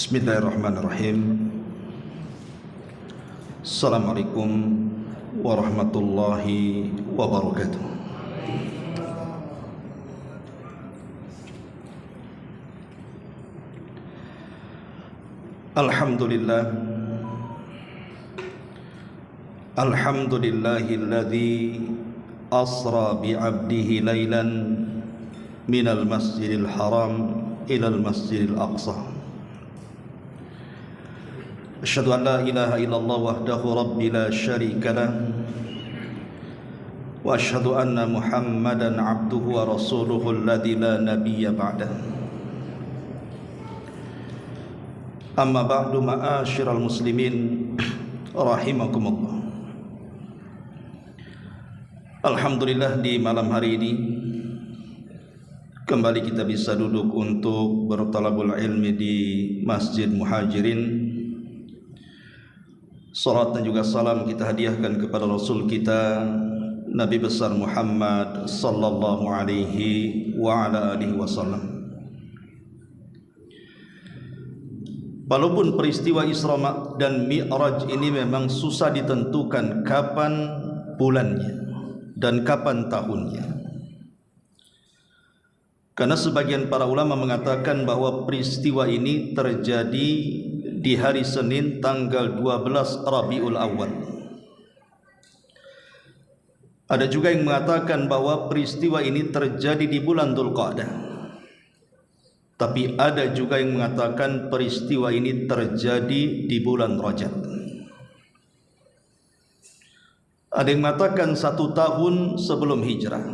Bismillahirrahmanirrahim. Assalamualaikum warahmatullahi wabarakatuh. Alhamdulillah. Alhamdulillahilladzi asra bi'abdihi laylan minal masjidil haram ilal masjidil aqsa. Asyhadu an la ilaha illallah wahdahu rabbi la syarika lah wa asyhadu anna Muhammadan abduhu wa rasuluhu alladzi la nabiyya ba'dah. Amma ba'du, ma'asyiral muslimin rahimakumullah. Alhamdulillah, di malam hari ini kembali kita bisa duduk untuk bertalabul ilmi di Masjid Muhajirin. Salat dan juga salam kita hadiahkan kepada Rasul kita Nabi besar Muhammad sallallahu alaihi wa ala alihi wasallam. Walaupun peristiwa Isra dan Mi'raj ini memang susah ditentukan kapan bulannya dan kapan tahunnya, karena sebagian para ulama mengatakan bahwa peristiwa ini terjadi di hari Senin tanggal 12 Rabiul Awal. Ada juga yang mengatakan bahwa peristiwa ini terjadi di bulan Dzulqa'dah. Tapi ada juga yang mengatakan peristiwa ini terjadi di bulan Rajab. Ada yang mengatakan 1 tahun sebelum hijrah.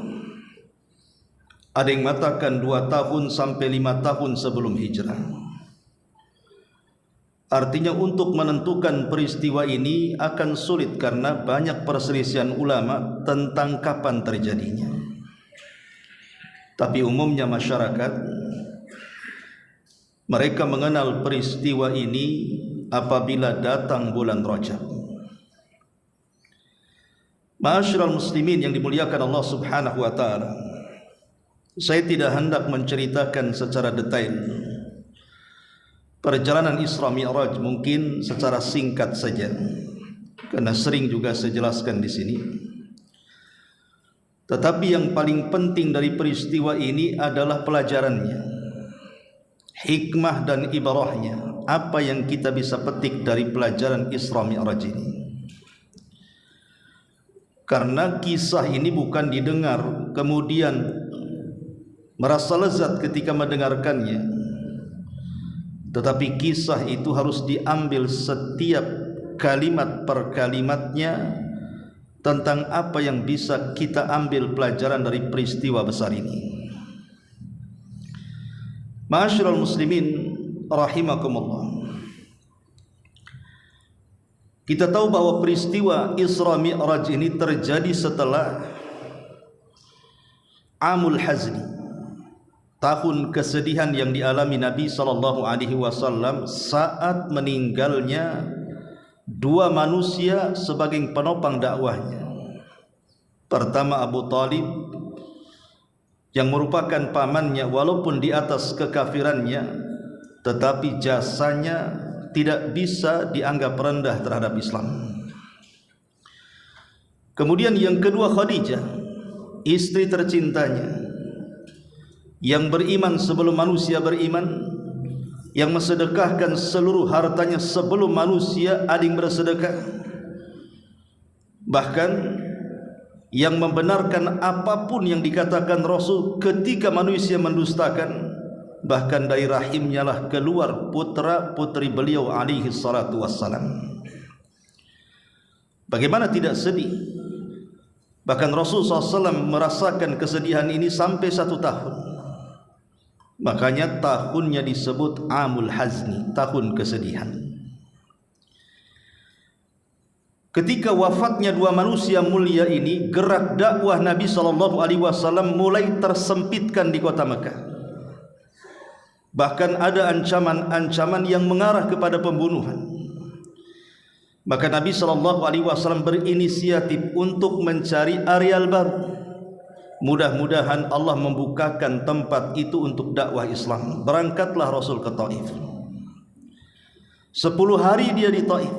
Ada yang mengatakan 2 tahun sampai 5 tahun sebelum hijrah. Artinya untuk menentukan peristiwa ini akan sulit karena banyak perselisihan ulama tentang kapan terjadinya. Tapi umumnya masyarakat mereka mengenal peristiwa ini apabila datang bulan Rajab. Ma'asyiral muslimin yang dimuliakan Allah Subhanahu wa taala, saya tidak hendak menceritakan secara detail perjalanan Isra Mi'raj, mungkin secara singkat saja karena sering juga saya jelaskan di sini. Tetapi yang paling penting dari peristiwa ini adalah pelajarannya, hikmah dan ibarahnya. Apa yang kita bisa petik dari pelajaran Isra Mi'raj ini? Karena kisah ini bukan didengar kemudian merasa lezat ketika mendengarkannya, tetapi kisah itu harus diambil setiap kalimat per kalimatnya tentang apa yang bisa kita ambil pelajaran dari peristiwa besar ini. Ma'asyiral muslimin rahimakumullah. Kita tahu bahwa peristiwa Isra Mi'raj ini terjadi setelah Amul Hazni, tahun kesedihan yang dialami Nabi SAW saat meninggalnya 2 manusia sebagai penopang dakwahnya. Pertama Abu Talib yang merupakan pamannya, walaupun di atas kekafirannya tetapi jasanya tidak bisa dianggap rendah terhadap Islam. Kemudian yang kedua Khadijah, istri tercintanya, yang beriman sebelum manusia beriman, yang mensedekahkan seluruh hartanya sebelum manusia ada yang bersedekah, bahkan yang membenarkan apapun yang dikatakan Rasul ketika manusia mendustakan. Bahkan dari rahimnya lah keluar putra putri beliau alaihi salatu wassalam. Bagaimana tidak sedih? Bahkan Rasul SAW merasakan kesedihan ini sampai 1 tahun. Makanya tahunnya disebut Amul Hazni, tahun kesedihan. Ketika wafatnya 2 manusia mulia ini, gerak dakwah Nabi SAW mulai tersempitkan di kota Mekah. Bahkan ada ancaman-ancaman yang mengarah kepada pembunuhan. Maka Nabi SAW berinisiatif untuk mencari areal baru. Mudah-mudahan Allah membukakan tempat itu untuk dakwah Islam. Berangkatlah Rasul ke Taif. 10 hari dia di Taif,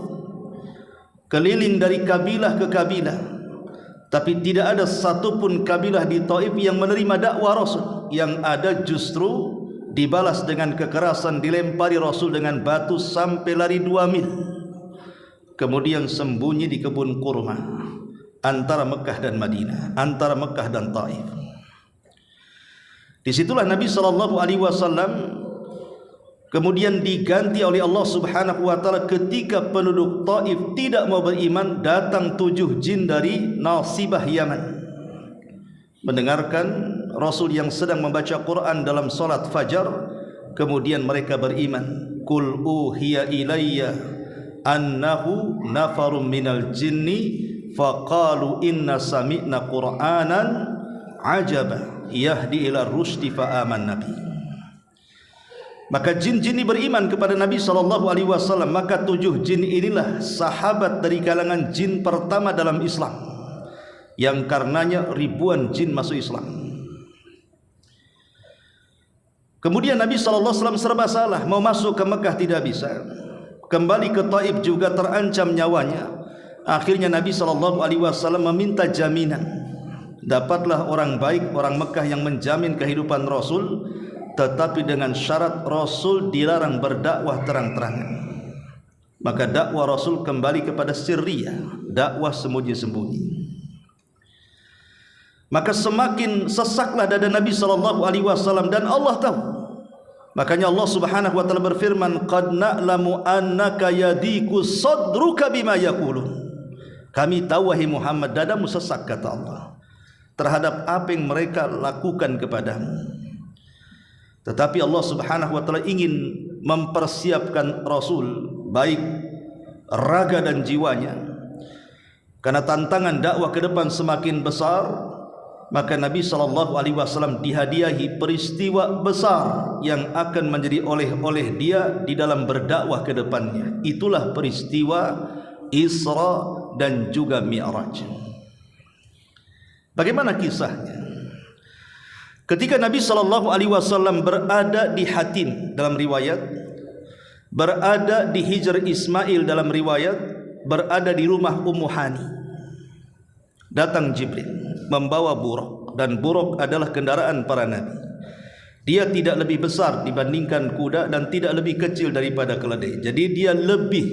keliling dari kabilah ke kabilah, tapi tidak ada satupun kabilah di Taif yang menerima dakwah Rasul. Yang ada justru dibalas dengan kekerasan, dilempari Rasul dengan batu sampai lari 2 mil, kemudian sembunyi di kebun kurma antara Mekah dan Madinah, antara Mekah dan Taif. Disitulah Nabi SAW kemudian diganti oleh Allah Subhanahu wa taala. Ketika penduduk Taif tidak mau beriman, datang 7 jin dari Nasibah Yaman, mendengarkan Rasul yang sedang membaca Quran dalam salat fajar, kemudian mereka beriman. Qul uhiya ilayya annahu nafarum minal jinni faqalu inna sami'na qur'anan ajaba yahdi ila rusdi fa amanna bi. Maka jin-jin ini beriman kepada Nabi SAW. Maka 7 jin inilah sahabat dari kalangan jin pertama dalam Islam, yang karenanya ribuan jin masuk Islam. Kemudian Nabi SAW serba salah, mau masuk ke Mekah tidak bisa, kembali ke Taif juga terancam nyawanya. Akhirnya Nabi SAW meminta jaminan. Dapatlah orang baik, orang Mekah yang menjamin kehidupan Rasul, tetapi dengan syarat Rasul dilarang berdakwah terang-terangan. Maka dakwah Rasul kembali kepada sirriyah, dakwah sembunyi-sembunyi. Maka semakin sesaklah dada Nabi SAW, dan Allah tahu. Makanya Allah Subhanahu wa taala berfirman, qad na'lamu annaka yadiku sadruka bima yaqulun. Kami tahu wahai Muhammad, dadamu sesak, kata Allah, terhadap apa yang mereka lakukan kepadamu. Tetapi Allah Subhanahu wa taala ingin mempersiapkan Rasul, baik raga dan jiwanya, karena tantangan dakwah ke depan semakin besar. Maka Nabi SAW dihadiahi peristiwa besar yang akan menjadi oleh-oleh dia di dalam berdakwah ke depannya. Itulah peristiwa Isra dan juga Mi'raj. Bagaimana kisahnya? Ketika Nabi SAW berada di Hatim dalam riwayat, berada di Hijr Ismail dalam riwayat, berada di rumah Ummu Hani, datang Jibril membawa buruk, dan buruk adalah kendaraan para nabi. Dia tidak lebih besar dibandingkan kuda dan tidak lebih kecil daripada keledai. Jadi dia lebih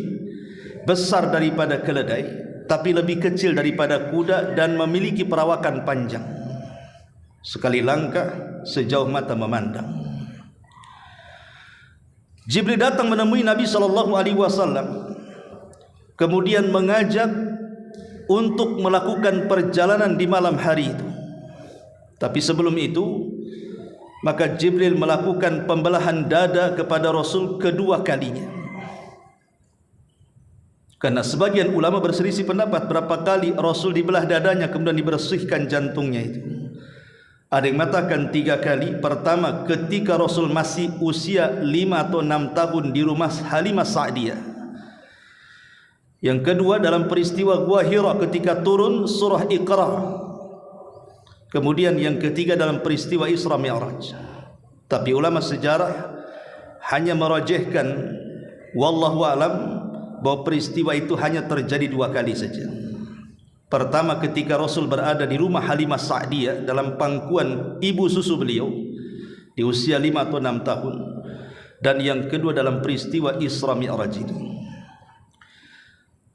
besar daripada keledai, tapi lebih kecil daripada kuda, dan memiliki perawakan panjang. Sekali langkah sejauh mata memandang. Jibril datang menemui Nabi SAW, kemudian mengajak untuk melakukan perjalanan di malam hari itu. Tapi sebelum itu, maka Jibril melakukan pembelahan dada kepada Rasul kedua kalinya. Karena sebagian ulama berselisih pendapat berapa kali Rasul dibelah dadanya kemudian dibersihkan jantungnya itu. Ada yang mengatakan 3 kali. Pertama, ketika Rasul masih usia 5 atau 6 tahun di rumah Halimah Sa'diyah. Yang kedua, dalam peristiwa Gua Hira ketika turun surah Iqra. Kemudian yang ketiga dalam peristiwa Isra Mi'raj. Tapi ulama sejarah hanya merajihkan, wallahu alam, bahwa peristiwa itu hanya terjadi 2 kali saja. Pertama, ketika Rasul berada di rumah Halimah Sa'diyah dalam pangkuan ibu susu beliau di usia 5 atau 6 tahun. Dan yang kedua dalam peristiwa Isra Mi'raj ini.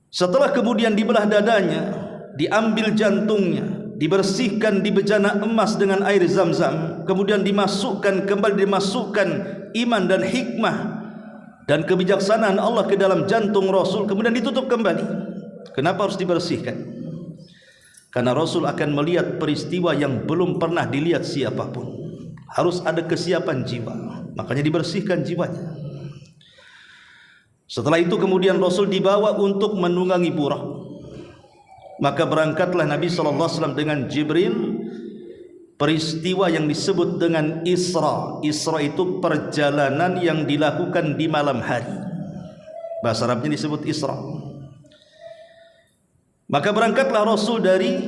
Setelah kemudian dibelah dadanya, diambil jantungnya, dibersihkan di bejana emas dengan air Zam-Zam, kemudian dimasukkan iman dan hikmah dan kebijaksanaan Allah ke dalam jantung Rasul, kemudian ditutup kembali. Kenapa harus dibersihkan? Karena Rasul akan melihat peristiwa yang belum pernah dilihat siapapun. Harus ada kesiapan jiwa, makanya dibersihkan jiwanya. Setelah itu kemudian Rasul dibawa untuk menunggangi burak. Maka berangkatlah Nabi SAW dengan Jibril. Peristiwa yang disebut dengan Isra. Isra itu perjalanan yang dilakukan di malam hari. Bahasa Arabnya disebut Isra. Maka berangkatlah Rasul dari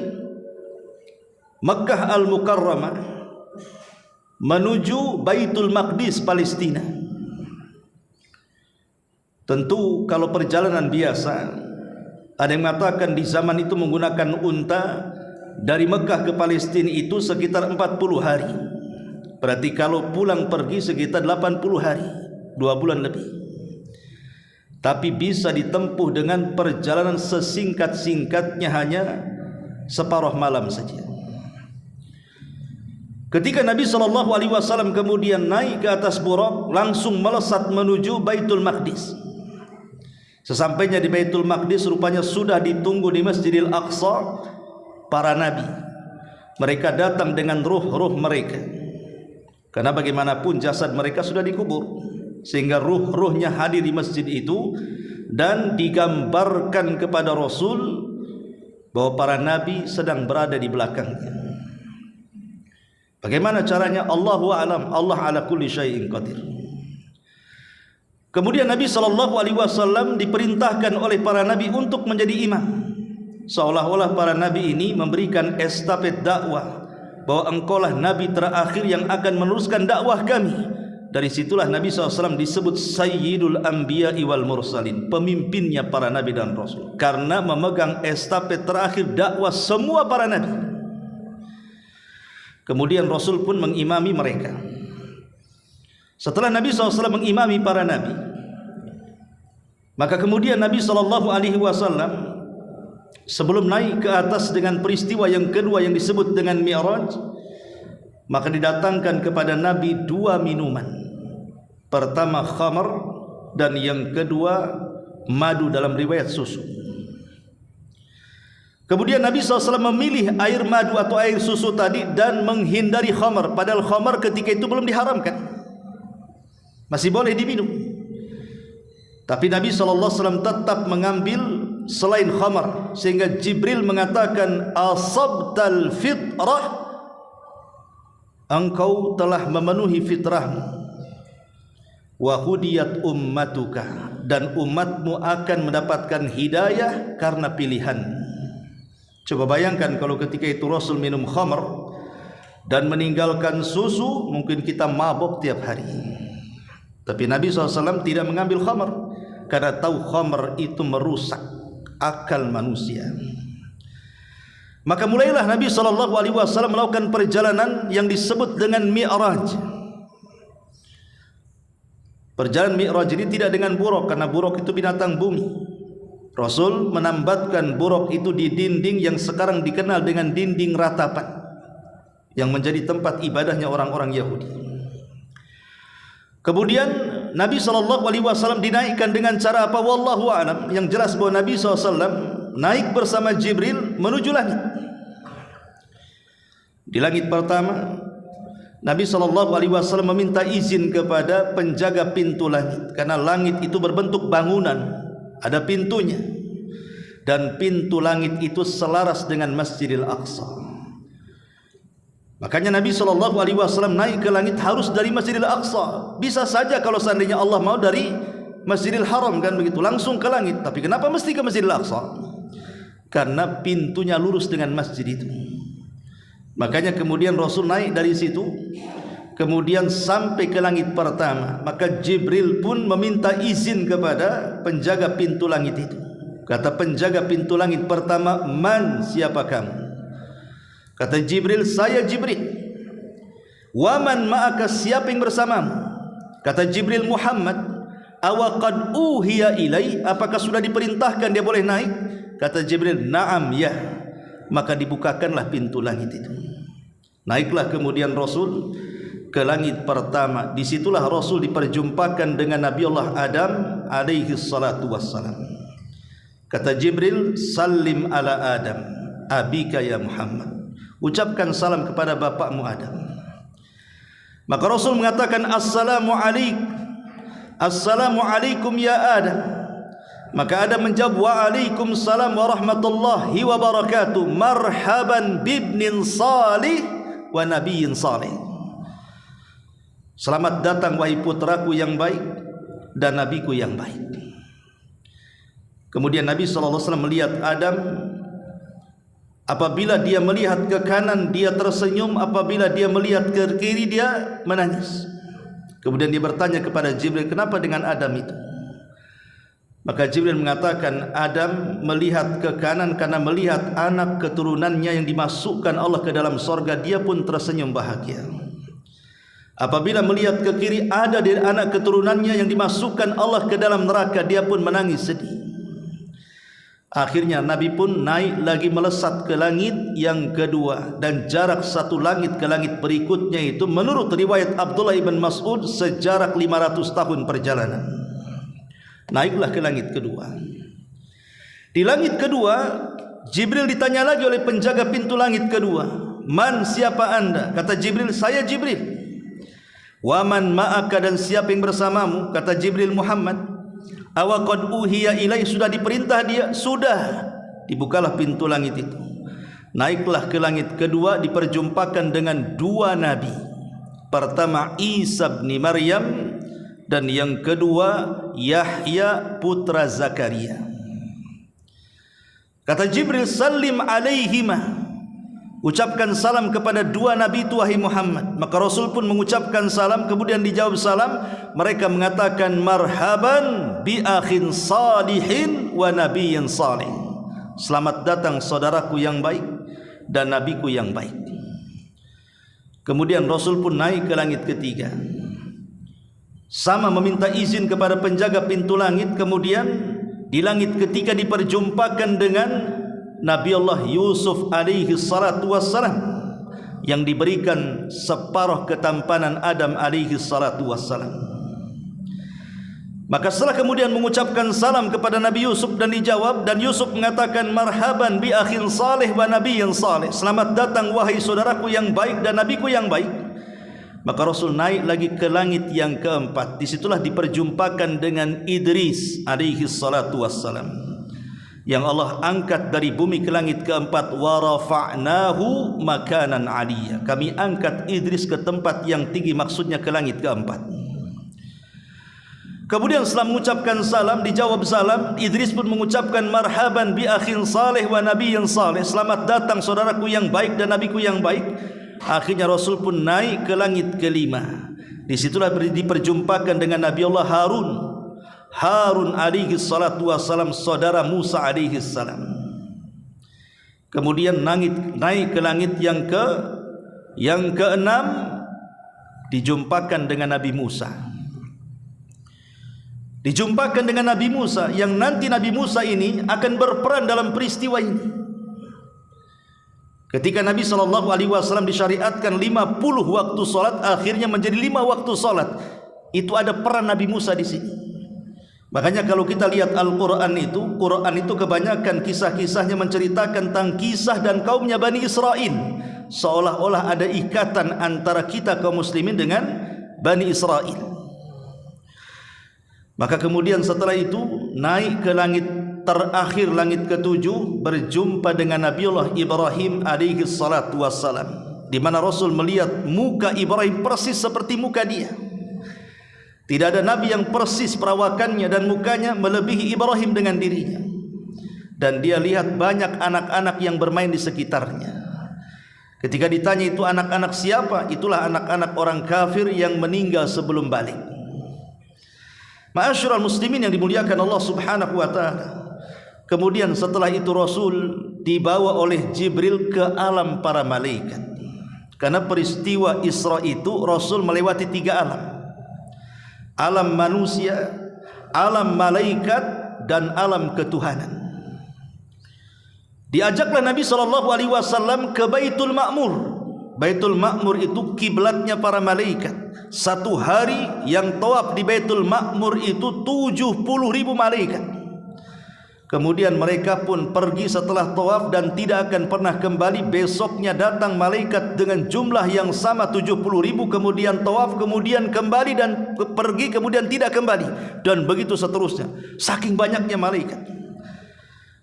Makkah Al-Mukarramah menuju Baitul Maqdis, Palestina. Tentu kalau perjalanan biasa, ada yang mengatakan di zaman itu menggunakan unta dari Mekah ke Palestina itu sekitar 40 hari. Berarti kalau pulang pergi sekitar 80 hari, 2 bulan lebih. Tapi bisa ditempuh dengan perjalanan sesingkat-singkatnya hanya separuh malam saja. Ketika Nabi SAW kemudian naik ke atas buraq, langsung melesat menuju Baitul Maqdis. Sesampainya di Baitul Maqdis, rupanya sudah ditunggu di Masjidil Aqsa para nabi. Mereka datang dengan ruh-ruh mereka, karena bagaimanapun jasad mereka sudah dikubur, sehingga ruh-ruhnya hadir di masjid itu dan digambarkan kepada Rasul bahwa para nabi sedang berada di belakangnya. Bagaimana caranya? Allahu a'lam. Allah ala kulli syai'in qadir. Kemudian Nabi SAW diperintahkan oleh para nabi untuk menjadi imam, seolah-olah para nabi ini memberikan estafet dakwah, bahwa engkaulah nabi terakhir yang akan meneruskan dakwah kami. Dari situlah Nabi SAW disebut Sayyidul Anbiya'i wal Mursalin, pemimpinnya para nabi dan rasul, karena memegang estafet terakhir dakwah semua para nabi. Kemudian Rasul pun mengimami mereka. Setelah Nabi SAW mengimami para nabi, maka kemudian Nabi SAW sebelum naik ke atas dengan peristiwa yang kedua yang disebut dengan Mi'raj, maka didatangkan kepada Nabi 2 minuman. Pertama khamar, dan yang kedua madu, dalam riwayat susu. Kemudian Nabi SAW memilih air madu atau air susu tadi dan menghindari khamar, padahal khamar ketika itu belum diharamkan, masih boleh diminum. Tapi Nabi SAW tetap mengambil selain khamar, sehingga Jibril mengatakan, asabtal fitrah, engkau telah memenuhi fitrahmu, wa hudiyat ummatuka, dan umatmu akan mendapatkan hidayah karena pilihan. Coba bayangkan kalau ketika itu Rasul minum khamar dan meninggalkan susu, mungkin kita mabuk tiap hari. Tapi Nabi SAW tidak mengambil khamar, karena tahu khamar itu merusak akal manusia. Maka mulailah Nabi SAW melakukan perjalanan yang disebut dengan Mi'raj. Perjalanan Mi'raj ini tidak dengan buraq, karena buraq itu binatang bumi. Rasul menambatkan buraq itu di dinding yang sekarang dikenal dengan dinding ratapan, yang menjadi tempat ibadahnya orang-orang Yahudi. Kemudian Nabi SAW dinaikkan dengan cara apa? Wallahu a'lam. Yang jelas bahwa Nabi SAW naik bersama Jibril menuju langit. Di langit pertama, Nabi SAW meminta izin kepada penjaga pintu langit, karena langit itu berbentuk bangunan, ada pintunya, dan pintu langit itu selaras dengan Masjidil Aqsa. Makanya Nabi SAW naik ke langit harus dari Masjidil Aqsa. Bisa saja kalau seandainya Allah mau dari Masjidil Haram, kan begitu, langsung ke langit. Tapi kenapa mesti ke Masjidil Aqsa? Karena pintunya lurus dengan masjid itu. Makanya kemudian Rasul naik dari situ, kemudian sampai ke langit pertama. Maka Jibril pun meminta izin kepada penjaga pintu langit itu. Kata penjaga pintu langit pertama, man, siapa kamu? Kata Jibril, saya Jibril. Waman ma'aka, siapa yang bersamamu? Kata Jibril, Muhammad. Awaqad uhiya ilai, apakah sudah diperintahkan dia boleh naik? Kata Jibril, na'am, ya. Maka dibukakanlah pintu langit itu. Naiklah kemudian Rasul ke langit pertama. Disitulah Rasul diperjumpakan dengan Nabi Allah Adam alaihi salatu wassalam. Kata Jibril, salim ala Adam abika ya Muhammad, ucapkan salam kepada bapakmu Adam. Maka Rasul mengatakan, assalamu alaikum ya Adam. Maka Adam menjawab, waalaikumsalam warahmatullahi wabarakatuh, marhaban bibnin salih wa nabiyyin salih. Selamat datang wahai putraku yang baik dan nabiku yang baik. Kemudian Nabi SAW melihat Adam. Apabila dia melihat ke kanan, dia tersenyum. Apabila dia melihat ke kiri, dia menangis. Kemudian dia bertanya kepada Jibril, kenapa dengan Adam itu? Maka Jibril mengatakan Adam melihat ke kanan karena melihat anak keturunannya yang dimasukkan Allah ke dalam sorga, dia pun tersenyum bahagia. Apabila melihat ke kiri ada dari anak keturunannya yang dimasukkan Allah ke dalam neraka, dia pun menangis sedih. Akhirnya Nabi pun naik lagi melesat ke langit yang kedua, dan jarak satu langit ke langit berikutnya itu menurut riwayat Abdullah ibn Mas'ud sejarak 500 tahun perjalanan. Naiklah ke langit kedua. Di langit kedua, Jibril ditanya lagi oleh penjaga pintu langit kedua, "Man, siapa anda?" Kata Jibril, "Saya Jibril." "Wa man ma'aka, dan siapa yang bersamamu?" Kata Jibril, "Muhammad." "Awa qad uhiya ilai, sudah diperintah dia?" "Sudah." Dibukalah pintu langit itu. Naiklah ke langit kedua, diperjumpakan dengan dua nabi. Pertama Isa bin Maryam, dan yang kedua Yahya putra Zakaria. Kata Jibril, "Salim alaihima." Ucapkan salam kepada dua nabi itu wahai Muhammad. Maka Rasul pun mengucapkan salam, kemudian dijawab salam. Mereka mengatakan, "Marhaban bi akhin salihin wa nabiyyin salih." Selamat datang saudaraku yang baik dan nabiku yang baik. Kemudian Rasul pun naik ke langit ketiga, sama meminta izin kepada penjaga pintu langit. Kemudian di langit ketiga diperjumpakan dengan Nabi Allah Yusuf alaihi salatu wassalam, yang diberikan separuh ketampanan Adam alaihi salatu wassalam. Maka setelah kemudian mengucapkan salam kepada Nabi Yusuf dan dijawab, dan Yusuf mengatakan, "Marhaban bi akhin salih wa nabiyyin salih." Selamat datang wahai saudaraku yang baik dan nabiku yang baik. Maka Rasul naik lagi ke langit yang keempat. Disitulah diperjumpakan dengan Idris alaihi salatu wassalam, yang Allah angkat dari bumi ke langit keempat. Wa rafa'nahu makanan aliyya. Kami angkat Idris ke tempat yang tinggi, maksudnya ke langit keempat. Kemudian setelah mengucapkan salam, dijawab salam, Idris pun mengucapkan, "Marhaban bi akhin salih wa nabiyyin salih." Selamat datang saudaraku yang baik dan nabiku yang baik. Akhirnya Rasul pun naik ke langit kelima. Disitulah diperjumpakan dengan Nabi Allah Harun alaihi salatu wassalam, saudara Musa alaihi salam. Kemudian naik ke langit yang keenam, dijumpakan dengan Nabi Musa. Dijumpakan dengan Nabi Musa, yang nanti Nabi Musa ini akan berperan dalam peristiwa ini. Ketika Nabi SAW disyariatkan 50 waktu solat, akhirnya menjadi 5 waktu solat. Itu ada peran Nabi Musa di sini. Makanya kalau kita lihat Al-Quran itu kebanyakan kisah-kisahnya menceritakan tentang kisah dan kaumnya Bani Israel. Seolah-olah ada ikatan antara kita kaum muslimin dengan Bani Israel. Maka kemudian setelah itu naik ke langit terakhir, langit ketujuh, berjumpa dengan Nabiullah Ibrahim alaihi salatu wassalam, di mana Rasul melihat muka Ibrahim persis seperti muka dia. Tidak ada nabi yang persis perawakannya dan mukanya melebihi Ibrahim dengan dirinya. Dan dia lihat banyak anak-anak yang bermain di sekitarnya. Ketika ditanya itu anak-anak siapa, itulah anak-anak orang kafir yang meninggal sebelum balik. Ma'asyiral muslimin yang dimuliakan Allah Subhanahu wa taala. Kemudian setelah itu Rasul dibawa oleh Jibril ke alam para malaikat. Karena peristiwa Isra itu Rasul melewati 3 alam. Alam manusia, alam malaikat, dan alam ketuhanan. Diajaklah Nabi SAW ke Baitul Ma'mur. Baitul Ma'mur itu kiblatnya para malaikat. Satu hari yang tawaf di Baitul Ma'mur itu 70.000 malaikat. Kemudian mereka pun pergi setelah tawaf dan tidak akan pernah kembali. Besoknya datang malaikat dengan jumlah yang sama 70.000, kemudian tawaf, kemudian kembali dan pergi, kemudian tidak kembali, dan begitu seterusnya. Saking banyaknya malaikat.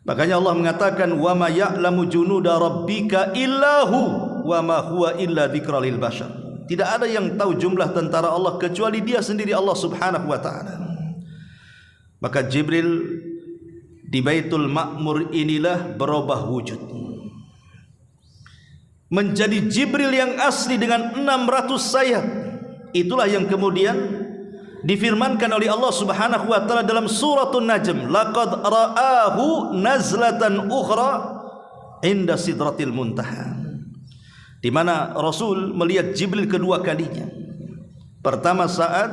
Makanya Allah mengatakan, "Wa ma ya'lamu junuda rabbika illahu wa ma huwa illa dzikra lil bashar." Tidak ada yang tahu jumlah tentara Allah kecuali Dia sendiri, Allah Subhanahu wa taala. Maka Jibril di Baitul Ma'mur inilah berubah wujud menjadi Jibril yang asli dengan 600 sayap. Itulah yang kemudian difirmankan oleh Allah Subhanahu wa taala dalam suratul Najm, laqad ra'ahu nazlatan ukhra inda sidratil muntaha, di mana Rasul melihat Jibril kedua kalinya. Pertama saat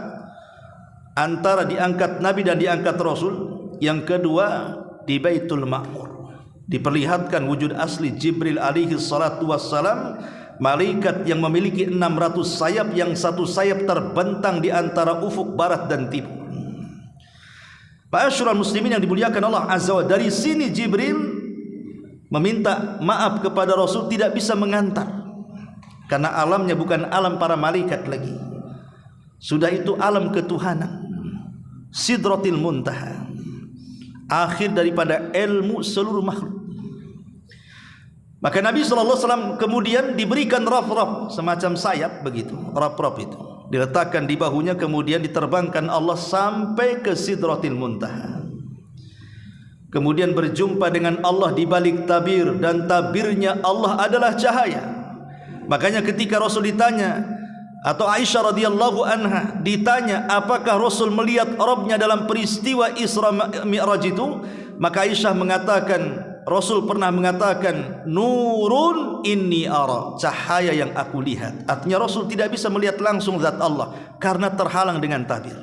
antara diangkat Nabi dan diangkat Rasul, yang kedua di Baitul Ma'mur, diperlihatkan wujud asli Jibril alaihi salatu wassalam, malaikat yang memiliki 600 sayap, yang satu sayap terbentang di antara ufuk barat dan timur. Ma'asyiral muslimin yang dimuliakan Allah Azza wa Jalla, dari sini Jibril meminta maaf kepada Rasul tidak bisa mengantar, karena alamnya bukan alam para malaikat lagi, sudah itu alam ketuhanan, Sidratil Muntaha, akhir daripada ilmu seluruh makhluk. Maka Nabi SAW kemudian diberikan raf-raf, semacam sayap begitu, raf-raf itu diletakkan di bahunya, kemudian diterbangkan Allah sampai ke Sidratil Muntaha. Kemudian berjumpa dengan Allah di balik tabir, dan tabirnya Allah adalah cahaya. Makanya ketika Rasul ditanya, atau Aisyah radhiyallahu anha ditanya, apakah Rasul melihat Rabbnya dalam peristiwa Isra Mi'raj itu, maka Aisyah mengatakan, Rasul pernah mengatakan, nurun inni ara, cahaya yang aku lihat. Artinya Rasul tidak bisa melihat langsung zat Allah karena terhalang dengan tabir.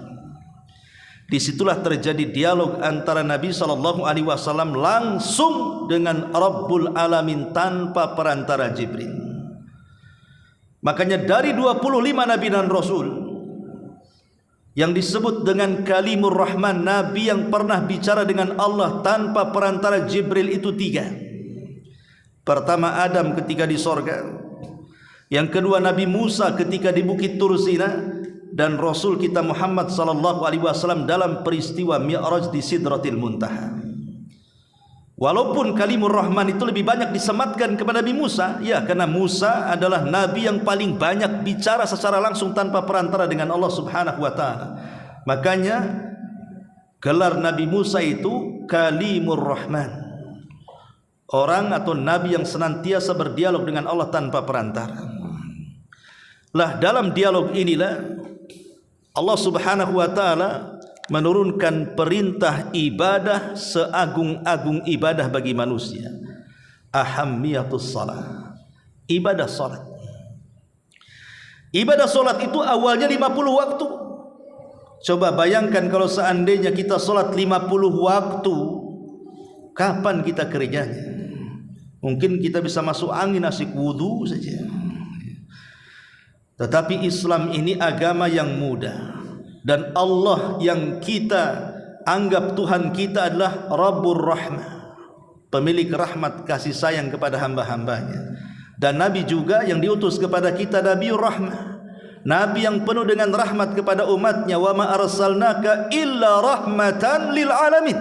Disitulah terjadi dialog antara Nabi SAW langsung dengan Rabbul Alamin tanpa perantara Jibril. Makanya dari 25 Nabi dan Rasul yang disebut dengan Kalimur Rahman, Nabi yang pernah bicara dengan Allah tanpa perantara Jibril itu 3. Pertama Adam ketika di sorga, yang kedua Nabi Musa ketika di Bukit Tursina, dan Rasul kita Muhammad sallallahu alaihi wasallam dalam peristiwa Mi'raj di Sidratil Muntaha. Walaupun Kalimur Rahman itu lebih banyak disematkan kepada Nabi Musa, ya, karena Musa adalah nabi yang paling banyak bicara secara langsung tanpa perantara dengan Allah Subhanahu wa taala. Makanya gelar Nabi Musa itu Kalimur Rahman, orang atau nabi yang senantiasa berdialog dengan Allah tanpa perantara. Lah dalam dialog inilah Allah Subhanahu wa taala menurunkan perintah ibadah seagung-agung ibadah bagi manusia, ahammiyatus shalah, ibadah salat. Ibadah salat itu awalnya 50 waktu. Coba bayangkan kalau seandainya kita salat 50 waktu, kapan kita kerjanya? Mungkin kita bisa masuk angin asik wudu saja. Tetapi Islam ini agama yang mudah, dan Allah yang kita anggap Tuhan kita adalah Rabbur Rahmah, pemilik rahmat kasih sayang kepada hamba-hambanya. Dan Nabi juga yang diutus kepada kita Nabiur Rahmah, Nabi yang penuh dengan rahmat kepada umatnya. Wa ma arsalnaka illa rahmatan lil alamin,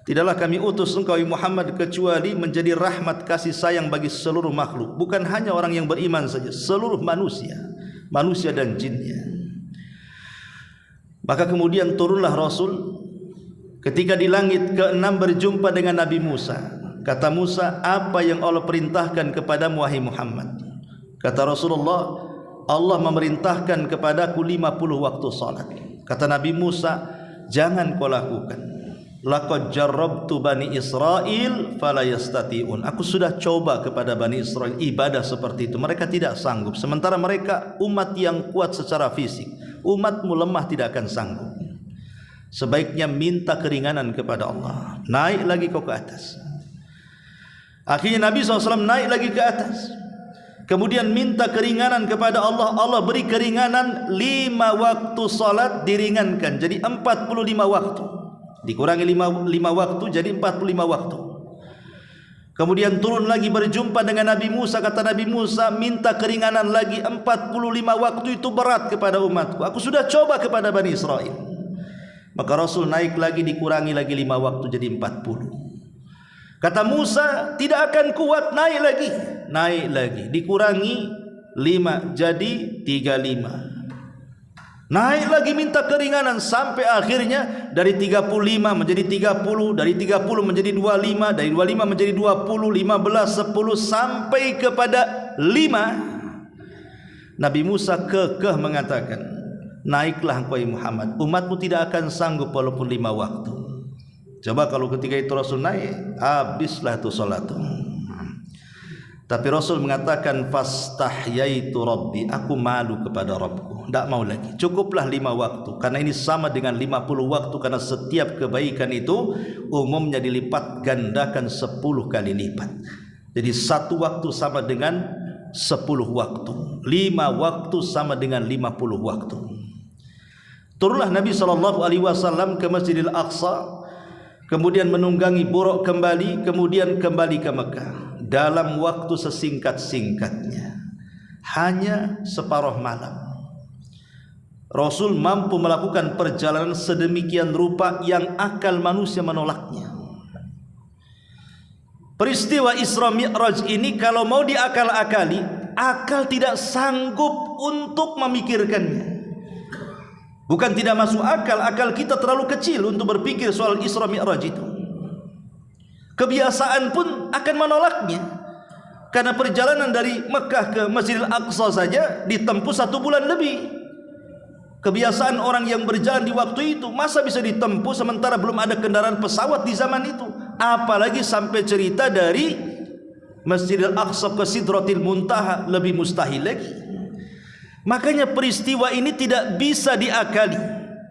tidaklah kami utus engkau Muhammad kecuali menjadi rahmat kasih sayang bagi seluruh makhluk. Bukan hanya orang yang beriman saja, seluruh manusia, manusia dan jinnya. Maka kemudian turunlah Rasul ketika di langit ke-6 berjumpa dengan Nabi Musa. Kata Musa, apa yang Allah perintahkan kepadamu wahai Muhammad? Kata Rasulullah, Allah memerintahkan kepadaku 50 waktu salat. Kata Nabi Musa, jangan kau lakukan. Laqad jarrabtu Bani Israil fala yastati'un. Aku sudah coba kepada Bani Israel ibadah seperti itu, mereka tidak sanggup. Sementara mereka umat yang kuat secara fisik, umatmu lemah, tidak akan sanggup. Sebaiknya minta keringanan kepada Allah. Naik lagi kau ke atas. Akhirnya Nabi SAW naik lagi ke atas, kemudian minta keringanan kepada Allah. Allah beri keringanan, 5 waktu salat diringankan jadi 45 waktu, dikurangi 5 waktu jadi 45 waktu. Kemudian turun lagi berjumpa dengan Nabi Musa. Kata Nabi Musa, minta keringanan lagi, 45 waktu itu berat kepada umatku, aku sudah coba kepada Bani Israel. Maka Rasul naik lagi, dikurangi lagi 5 waktu jadi 40. Kata Musa, tidak akan kuat, naik lagi, dikurangi 5 jadi 35. Naik lagi minta keringanan sampai akhirnya dari 35 menjadi 30, dari 30 menjadi 25, dari 25 menjadi 20, 15, 10 sampai kepada 5. Nabi Musa kekeh mengatakan, naiklah engkau Muhammad, umatmu tidak akan sanggup walaupun 5 waktu. Coba kalau ketika itu Rasul naik, habislah tu salat. Tapi Rasul mengatakan fastahyaitu rabbi, aku malu kepada Rabbku, tidak mau lagi, cukuplah 5 waktu, karena ini sama dengan 50 waktu, karena setiap kebaikan itu umumnya dilipat gandakan 10 kali lipat. Jadi 1 waktu sama dengan 10 waktu, 5 waktu sama dengan 50 waktu. Turunlah Nabi SAW ke Masjidil Aqsa, kemudian menunggangi Buraq kembali, kemudian kembali ke Mekah dalam waktu sesingkat-singkatnya, hanya separuh malam. Rasul mampu melakukan perjalanan sedemikian rupa yang akal manusia menolaknya. Peristiwa Isra Mi'raj ini kalau mau diakal-akali, akal tidak sanggup untuk memikirkannya. Bukan tidak masuk akal, akal kita terlalu kecil untuk berpikir soal Isra Mi'raj itu. Kebiasaan pun akan menolaknya, karena perjalanan dari Mekah ke Masjidil Aqsa saja ditempuh 1 bulan lebih. Kebiasaan orang yang berjalan di waktu itu masa bisa ditempuh sementara belum ada kendaraan pesawat di zaman itu, apalagi sampai cerita dari Masjidil Aqsa ke Sidratil Muntaha, lebih mustahil lagi. Makanya peristiwa ini tidak bisa diakali,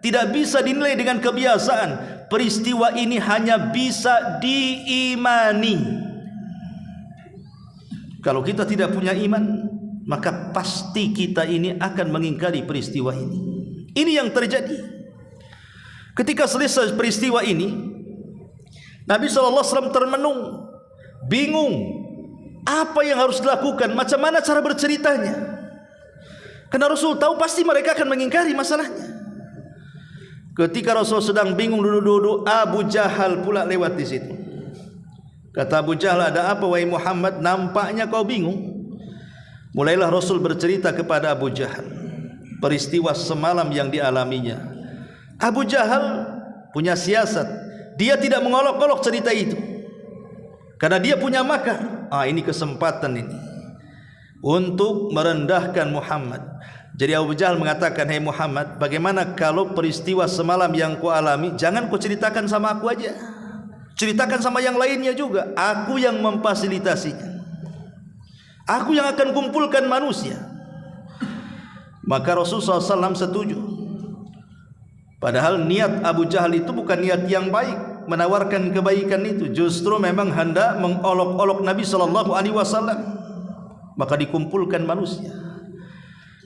tidak bisa dinilai dengan kebiasaan. Peristiwa ini hanya bisa diimani. Kalau kita tidak punya iman, maka pasti kita ini akan mengingkari peristiwa ini. Ini yang terjadi. Ketika selesai peristiwa ini, Nabi SAW termenung, bingung apa yang harus dilakukan, macam mana cara berceritanya. Karena Rasul tahu pasti mereka akan mengingkari masalahnya. Ketika Rasul sedang bingung duduk-duduk, Abu Jahal pula lewat di situ. Kata Abu Jahal, ada apa wahai Muhammad? Nampaknya kau bingung. Mulailah Rasul bercerita kepada Abu Jahal peristiwa semalam yang dialaminya. Abu Jahal punya siasat, dia tidak mengolok-olok cerita itu, karena dia punya makar. Ini kesempatan ini untuk merendahkan Muhammad. Jadi Abu Jahal mengatakan, hei Muhammad, bagaimana kalau peristiwa semalam yang kau alami jangan kau ceritakan sama aku aja, ceritakan sama yang lainnya juga. Aku yang memfasilitasinya, aku yang akan kumpulkan manusia. Maka Rasulullah SAW setuju. Padahal niat Abu Jahal itu bukan niat yang baik, menawarkan kebaikan itu, justru memang hendak mengolok-olok Nabi SAW. Maka dikumpulkan manusia.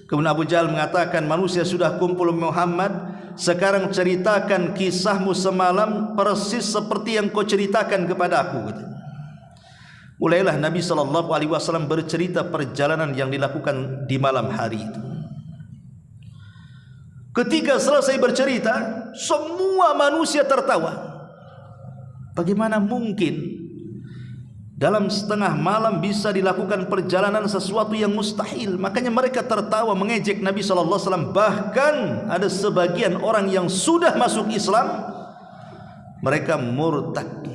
Kemudian Abu Jahal mengatakan, manusia sudah kumpul Muhammad, sekarang ceritakan kisahmu semalam persis seperti yang kau ceritakan kepada aku. Mulailah Nabi SAW bercerita perjalanan yang dilakukan di malam hari itu. Ketika selesai bercerita, semua manusia tertawa. Bagaimana mungkin dalam setengah malam bisa dilakukan perjalanan sesuatu yang mustahil? Makanya mereka tertawa mengejek Nabi SAW. Bahkan ada sebagian orang yang sudah masuk Islam, mereka murtad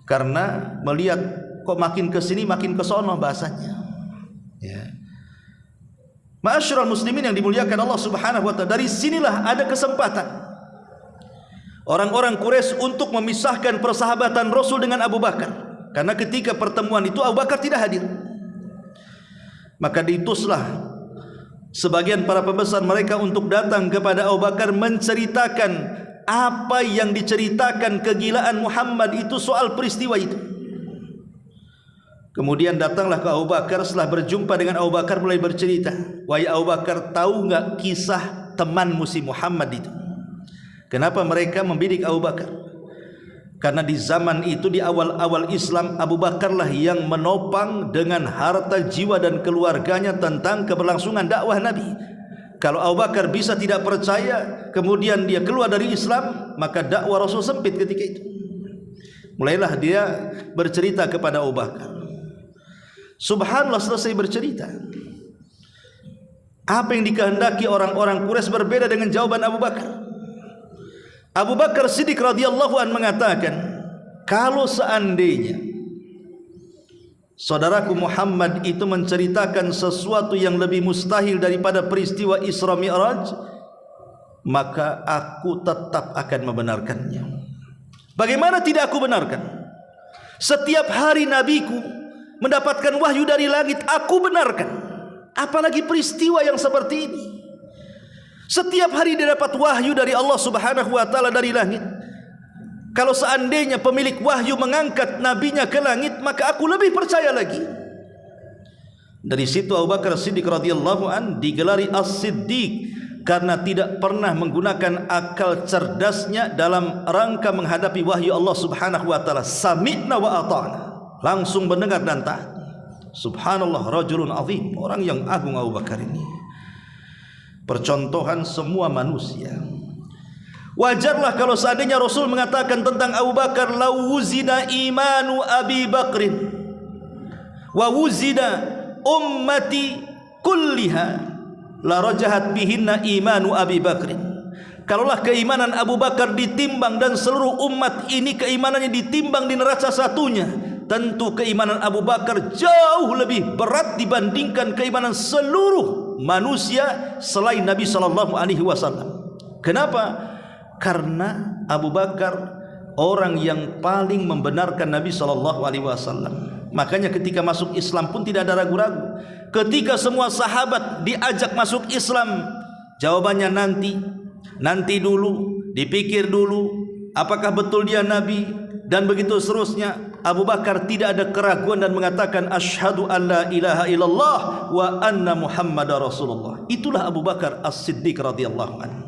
karena melihat kok makin ke sini makin ke sono bahasanya. Ya. Ma'asyiral muslimin yang dimuliakan Allah Subhanahu wa taala, dari sinilah ada kesempatan orang-orang Quraisy untuk memisahkan persahabatan Rasul dengan Abu Bakar. Karena ketika pertemuan itu Abu Bakar tidak hadir, maka diutuslah sebagian para pembesar mereka untuk datang kepada Abu Bakar menceritakan apa yang diceritakan kegilaan Muhammad itu soal peristiwa itu. Kemudian datanglah ke Abu Bakar, setelah berjumpa dengan Abu Bakar mulai bercerita, wahai Abu Bakar, tahu enggak kisah temanmu si Muhammad itu? Kenapa mereka membidik Abu Bakar? Karena di zaman itu, di awal-awal Islam, Abu Bakarlah yang menopang dengan harta jiwa dan keluarganya tentang keberlangsungan dakwah Nabi. Kalau Abu Bakar bisa tidak percaya, kemudian dia keluar dari Islam, maka dakwah Rasul sempit ketika itu. Mulailah dia bercerita kepada Abu Bakar. Subhanallah, selesai bercerita, apa yang dikehendaki orang-orang Quraisy berbeda dengan jawaban Abu Bakar. Abu Bakar Siddiq radhiyallahu anhu mengatakan, kalau seandainya saudaraku Muhammad itu menceritakan sesuatu yang lebih mustahil daripada peristiwa Isra Mi'raj, maka aku tetap akan membenarkannya. Bagaimana tidak aku benarkan? Setiap hari nabiku mendapatkan wahyu dari langit, aku benarkan. Apalagi peristiwa yang seperti ini. Setiap hari dia dapat wahyu dari Allah Subhanahu wa taala dari langit. Kalau seandainya pemilik wahyu mengangkat nabinya ke langit, maka aku lebih percaya lagi. Dari situ Abu Bakar Siddiq radhiyallahu an digelari As-Siddiq karena tidak pernah menggunakan akal cerdasnya dalam rangka menghadapi wahyu Allah Subhanahu wa taala. Sami'na wa ata'na, langsung mendengar dan taat. Subhanallah, rajulun azim, orang yang agung Abu Bakar ini. Percontohan semua manusia. Wajarlah kalau seandainya Rasul mengatakan tentang Abu Bakar, la wuzina imanu Abi Bakrin wa wuzina ummati kulliha la rajahat bihinna imanu Abi Bakrin. Kalaulah keimanan Abu Bakar ditimbang dan seluruh umat ini keimanannya ditimbang di neraca satunya, tentu keimanan Abu Bakar jauh lebih berat dibandingkan keimanan seluruh manusia selain Nabi sallallahu alaihi wasallam. Kenapa? Karena Abu Bakar orang yang paling membenarkan Nabi sallallahu alaihi wasallam. Makanya ketika masuk Islam pun tidak ada ragu-ragu. Ketika semua sahabat diajak masuk Islam, jawabannya nanti dulu, dipikir dulu apakah betul dia nabi, dan begitu seterusnya. Abu Bakar tidak ada keraguan dan mengatakan asyhadu an la ilaha illallah wa anna Muhammadar Rasulullah. Itulah Abu Bakar As-Siddiq radhiyallahu anhu.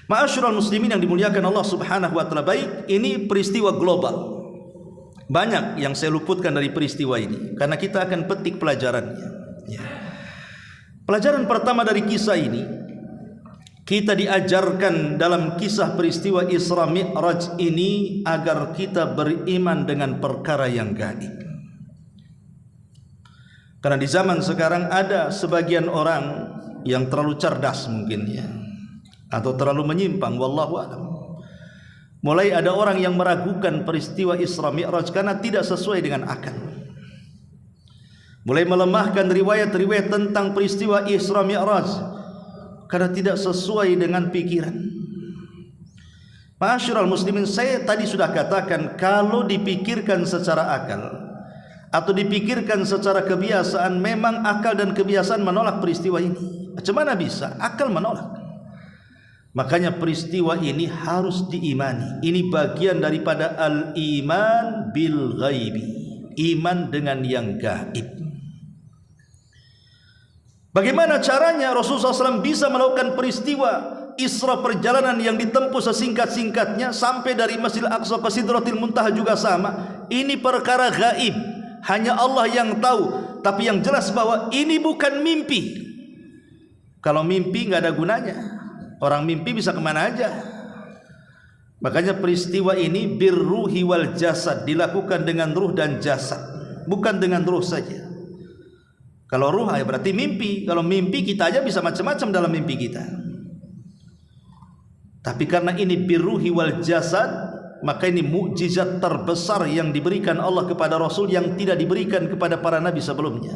Ma'asyiral muslimin yang dimuliakan Allah Subhanahu wa taala, baik ini peristiwa global. Banyak yang saya luputkan dari peristiwa ini karena kita akan petik pelajarannya. Ya. Pelajaran pertama dari kisah ini, kita diajarkan dalam kisah peristiwa Isra Mi'raj ini agar kita beriman dengan perkara yang gaib. Karena di zaman sekarang ada sebagian orang yang terlalu cerdas mungkin ya, atau terlalu menyimpang, wallahu a'lam. Mulai ada orang yang meragukan peristiwa Isra Mi'raj karena tidak sesuai dengan akal. Mulai melemahkan riwayat-riwayat tentang peristiwa Isra Mi'raj karena tidak sesuai dengan pikiran. Ma'asyiral muslimin, saya tadi sudah katakan kalau dipikirkan secara akal atau dipikirkan secara kebiasaan, memang akal dan kebiasaan menolak peristiwa ini. Macam mana bisa? Akal menolak. Makanya peristiwa ini harus diimani. Ini bagian daripada al-iman bil ghaibi, iman dengan yang gaib. Bagaimana caranya Rasulullah SAW bisa melakukan peristiwa Isra, perjalanan yang ditempuh sesingkat-singkatnya sampai dari Masjidil Aqsa ke Sidratil Muntaha juga sama. Ini perkara gaib, hanya Allah yang tahu. Tapi yang jelas bahwa ini bukan mimpi. Kalau mimpi nggak ada gunanya. Orang mimpi bisa kemana aja. Makanya peristiwa ini birruhi wal jasad, dilakukan dengan ruh dan jasad, bukan dengan ruh saja. Kalau ruh ya berarti mimpi. Kalau mimpi kita aja bisa macam-macam dalam mimpi kita. Tapi karena ini birruhi wal jasad, maka ini mukjizat terbesar yang diberikan Allah kepada Rasul yang tidak diberikan kepada para nabi sebelumnya.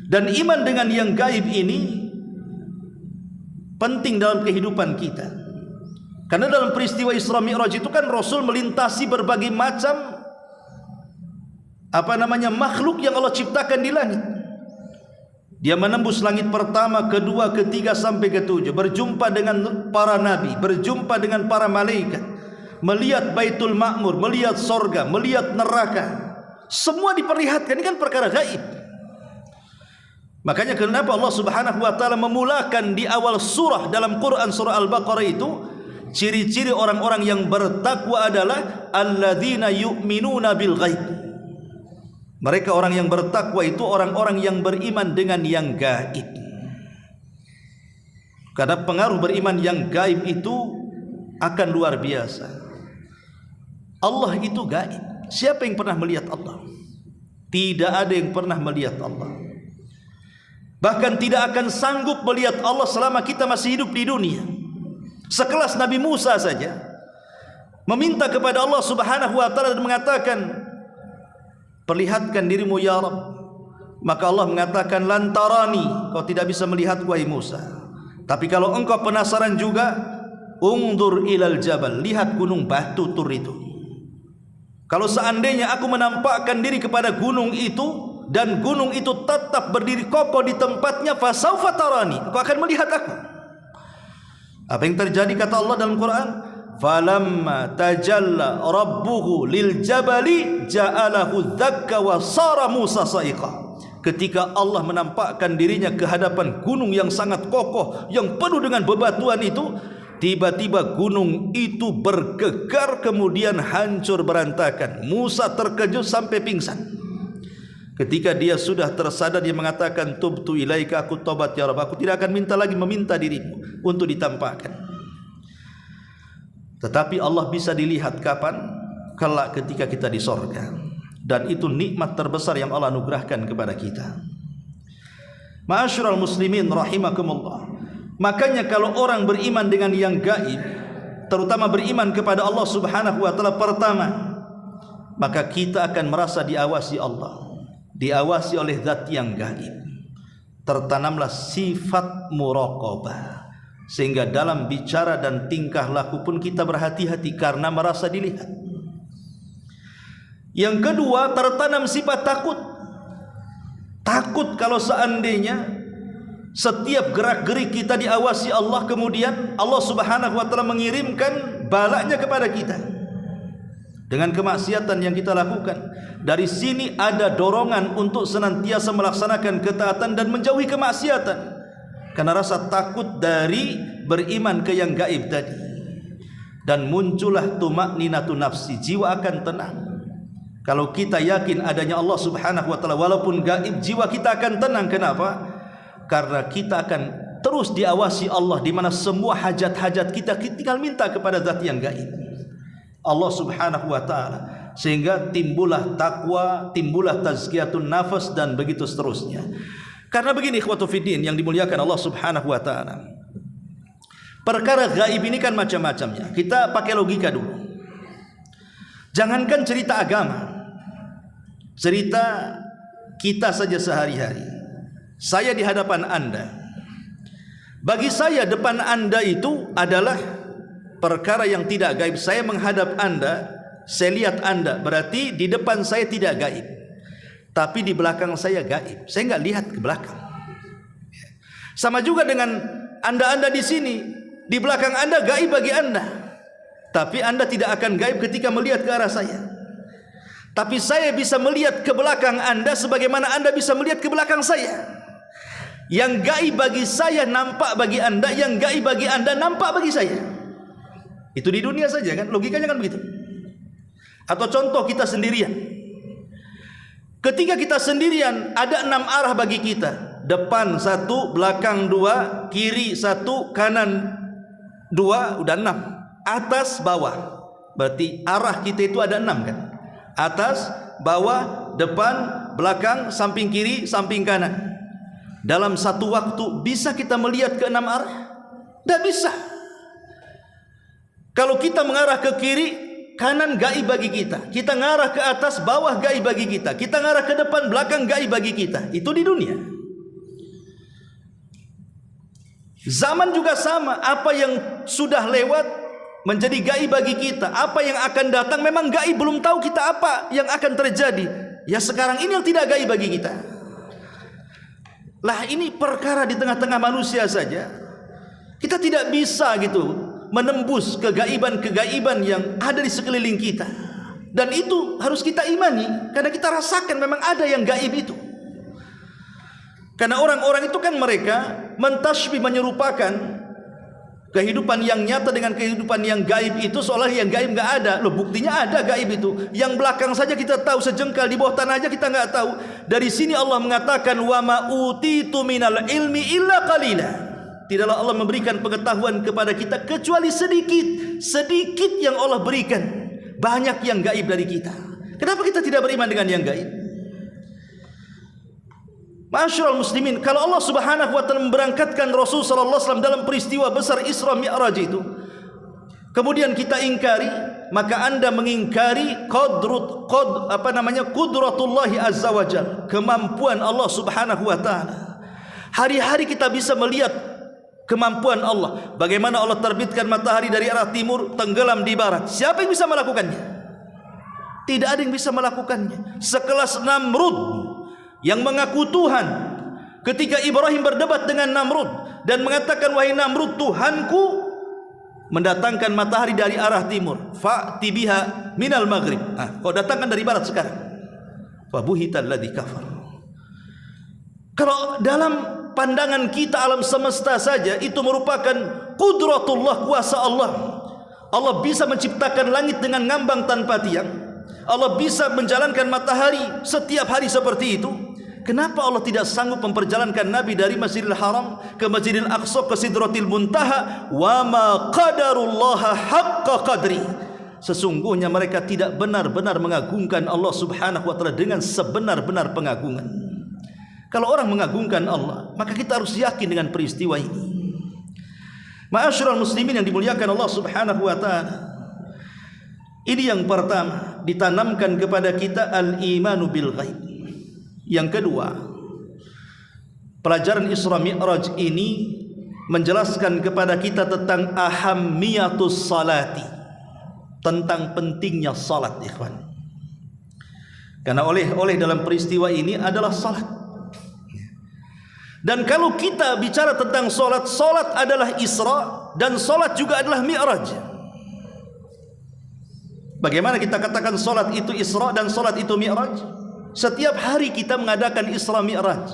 Dan iman dengan yang gaib ini penting dalam kehidupan kita. Karena dalam peristiwa Isra Mi'raj itu kan Rasul melintasi berbagai macam makhluk yang Allah ciptakan di langit. Dia menembus langit pertama, kedua, ketiga sampai ketujuh, berjumpa dengan para nabi, berjumpa dengan para malaikat, melihat Baitul Ma'mur, melihat sorga, melihat neraka. Semua diperlihatkan. Ini kan perkara gaib. Makanya kenapa Allah Subhanahu wa taala memulakan di awal surah dalam Quran surah Al-Baqarah itu, ciri-ciri orang-orang yang bertakwa adalah alladzina yu'minuna bil ghaib. Mereka orang yang bertakwa itu orang-orang yang beriman dengan yang gaib. Karena pengaruh beriman yang gaib itu akan luar biasa. Allah itu gaib. Siapa yang pernah melihat Allah? Tidak ada yang pernah melihat Allah. Bahkan tidak akan sanggup melihat Allah selama kita masih hidup di dunia. Sekelas Nabi Musa saja meminta kepada Allah Subhanahu wa taala dan mengatakan, perlihatkan dirimu ya Rabb. Maka Allah mengatakan, lantarani, kau tidak bisa melihat wahai Musa. Tapi kalau engkau penasaran juga, ungdur ilal jabal, lihat gunung Batu Tur itu. Kalau seandainya aku menampakkan diri kepada gunung itu, dan gunung itu tetap berdiri kokoh di tempatnya, fasaufa tarani, kau akan melihat aku. Apa yang terjadi kata Allah dalam Quran? Falamma tajalla rabbuhu lil jabali ja'alahu dzakka wa sara Musa sa'iqa. Ketika Allah menampakkan dirinya ke hadapan gunung yang sangat kokoh, yang penuh dengan bebatuan itu, tiba-tiba gunung itu bergegar kemudian hancur berantakan. Musa terkejut sampai pingsan. Ketika dia sudah tersadar, dia mengatakan, tubtu ilaika, aku tobat ya Rabb, aku tidak akan meminta dirimu untuk ditampakkan. Tetapi Allah bisa dilihat kapan? Kelak ketika kita di sorga. Dan itu nikmat terbesar yang Allah anugerahkan kepada kita. Ma'asyiral muslimin rahimakumullah. Makanya kalau orang beriman dengan yang gaib, terutama beriman kepada Allah Subhanahu wa taala pertama, maka kita akan merasa diawasi Allah, diawasi oleh zat yang gaib. Tertanamlah sifat muraqabah, sehingga dalam bicara dan tingkah laku pun kita berhati-hati karena merasa dilihat. Yang kedua, tertanam sifat takut. Takut kalau seandainya setiap gerak-gerik kita diawasi Allah, kemudian Allah Subhanahu wa taala mengirimkan balanya kepada kita dengan kemaksiatan yang kita lakukan. Dari sini ada dorongan untuk senantiasa melaksanakan ketaatan dan menjauhi kemaksiatan, karena rasa takut dari beriman ke yang gaib tadi. Dan muncullah tumakninatun nafsi, jiwa akan tenang. Kalau kita yakin adanya Allah Subhanahu wa taala walaupun gaib, jiwa kita akan tenang. Kenapa? Karena kita akan terus diawasi Allah, di mana semua hajat-hajat kita tinggal minta kepada zat yang gaib, Allah Subhanahu wa taala. Sehingga timbullah takwa, timbullah tazkiyatun nafas, dan begitu seterusnya. Karena begini ikhwatu fiddin yang dimuliakan Allah Subhanahu wa taala, perkara gaib ini kan macam-macamnya. Kita pakai logika dulu. Jangankan cerita agama, cerita kita saja sehari-hari. Saya di hadapan Anda, bagi saya depan Anda itu adalah perkara yang tidak gaib. Saya menghadap Anda, saya lihat Anda, berarti di depan saya tidak gaib, tapi di belakang saya gaib. Saya nggak lihat ke belakang. Sama juga dengan Anda di sini, di belakang Anda gaib bagi Anda, tapi Anda tidak akan gaib ketika melihat ke arah saya. Tapi saya bisa melihat ke belakang Anda sebagaimana Anda bisa melihat ke belakang saya. Yang gaib bagi saya nampak bagi Anda, yang gaib bagi Anda nampak bagi saya. Itu di dunia saja kan, logikanya kan begitu. Atau contoh kita sendirian. Ketika kita sendirian, ada 6 arah bagi kita. Depan 1, belakang 2, kiri 1, kanan 2, udah 6. Atas, bawah. Berarti arah kita itu ada 6 kan? Atas, bawah, depan, belakang, samping kiri, samping kanan. Dalam satu waktu bisa kita melihat ke 6 arah? Tidak bisa. Kalau kita mengarah ke kiri, kanan gaib bagi kita. Kita mengarah ke atas, bawah gaib bagi kita. Kita mengarah ke depan, belakang gaib bagi kita. Itu di dunia. Zaman juga sama. Apa yang sudah lewat menjadi gaib bagi kita. Apa yang akan datang memang gaib, belum tahu kita apa yang akan terjadi. Ya sekarang ini yang tidak gaib bagi kita. Lah ini perkara di tengah-tengah manusia saja. Kita tidak bisa gitu menembus kegaiban-kegaiban yang ada di sekeliling kita. Dan itu harus kita imani, karena kita rasakan memang ada yang gaib itu. Karena orang-orang itu kan mereka mentasybih, menyerupakan kehidupan yang nyata dengan kehidupan yang gaib itu, seolah yang gaib nggak ada. Loh, buktinya ada gaib itu. Yang belakang saja kita tahu, sejengkal di bawah tanah aja kita nggak tahu. Dari sini Allah mengatakan, wa ma utitu minal ilmi illa qalila. Tidaklah Allah memberikan pengetahuan kepada kita kecuali sedikit. Sedikit yang Allah berikan, banyak yang gaib dari kita. Kenapa kita tidak beriman dengan yang gaib? Ma'asyiral muslimin, kalau Allah Subhanahu wa taala memberangkatkan Rasul sallallahu alaihi wasallam dalam peristiwa besar Isra Mi'raj itu, kemudian kita ingkari, maka anda mengingkari qudratullahi azza wajal, kemampuan Allah subhanahu wa ta'ala. Hari-hari kita bisa melihat kemampuan Allah. Bagaimana Allah terbitkan matahari dari arah timur, tenggelam di barat. Siapa yang bisa melakukannya? Tidak ada yang bisa melakukannya. Sekelas Namrud yang mengaku Tuhan, ketika Ibrahim berdebat dengan Namrud dan mengatakan, wahai Namrud, Tuhanku mendatangkan matahari dari arah timur, fa'ti biha minal maghrib. Kau datangkan dari barat sekarang. Fa buhital ladzi kafar. Kalau dalam pandangan kita alam semesta saja itu merupakan qudratullah, kuasa Allah. Allah bisa menciptakan langit dengan ngambang tanpa tiang. Allah bisa menjalankan matahari setiap hari seperti itu. Kenapa Allah tidak sanggup memperjalankan Nabi dari Masjidil Haram ke Masjidil Aqsa ke Sidratil Muntaha? Wa ma qadarullaha haqqa qadri. Sesungguhnya mereka tidak benar-benar mengagungkan Allah subhanahu wa ta'ala dengan sebenar-benar pengagungan. Kalau orang mengagungkan Allah, maka kita harus yakin dengan peristiwa ini. Ma'asyiral muslimin yang dimuliakan Allah subhanahu wa ta'ala, ini yang pertama, ditanamkan kepada kita al-imanu bil ghaib. Yang kedua, pelajaran Isra Mi'raj ini menjelaskan kepada kita tentang ahammiyatus salati, tentang pentingnya salat, ikhwan. Karena oleh dalam peristiwa ini adalah salat. Dan kalau kita bicara tentang salat, salat adalah Isra dan salat juga adalah Mi'raj. Bagaimana kita katakan salat itu Isra dan salat itu Mi'raj? Setiap hari kita mengadakan Isra Mi'raj.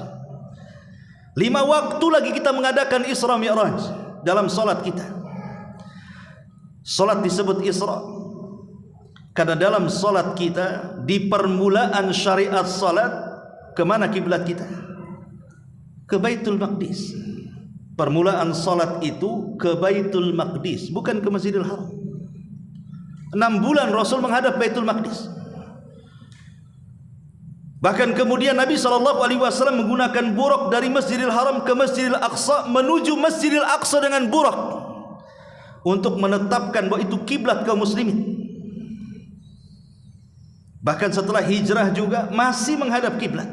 5 waktu lagi kita mengadakan Isra Mi'raj dalam salat kita. Salat disebut Isra karena dalam salat kita, di permulaan syariat salat, kemana kiblat kita? Ke Baitul Maqdis. Permulaan salat itu ke Baitul Maqdis, bukan ke Masjidil Haram. 6 bulan Rasul menghadap Baitul Maqdis. Bahkan kemudian Nabi SAW menggunakan buraq dari Masjidil Haram ke Masjidil Aqsa, menuju Masjidil Aqsa dengan buraq untuk menetapkan bahwa itu kiblat kaum muslimin. Bahkan setelah hijrah juga masih menghadap kiblat.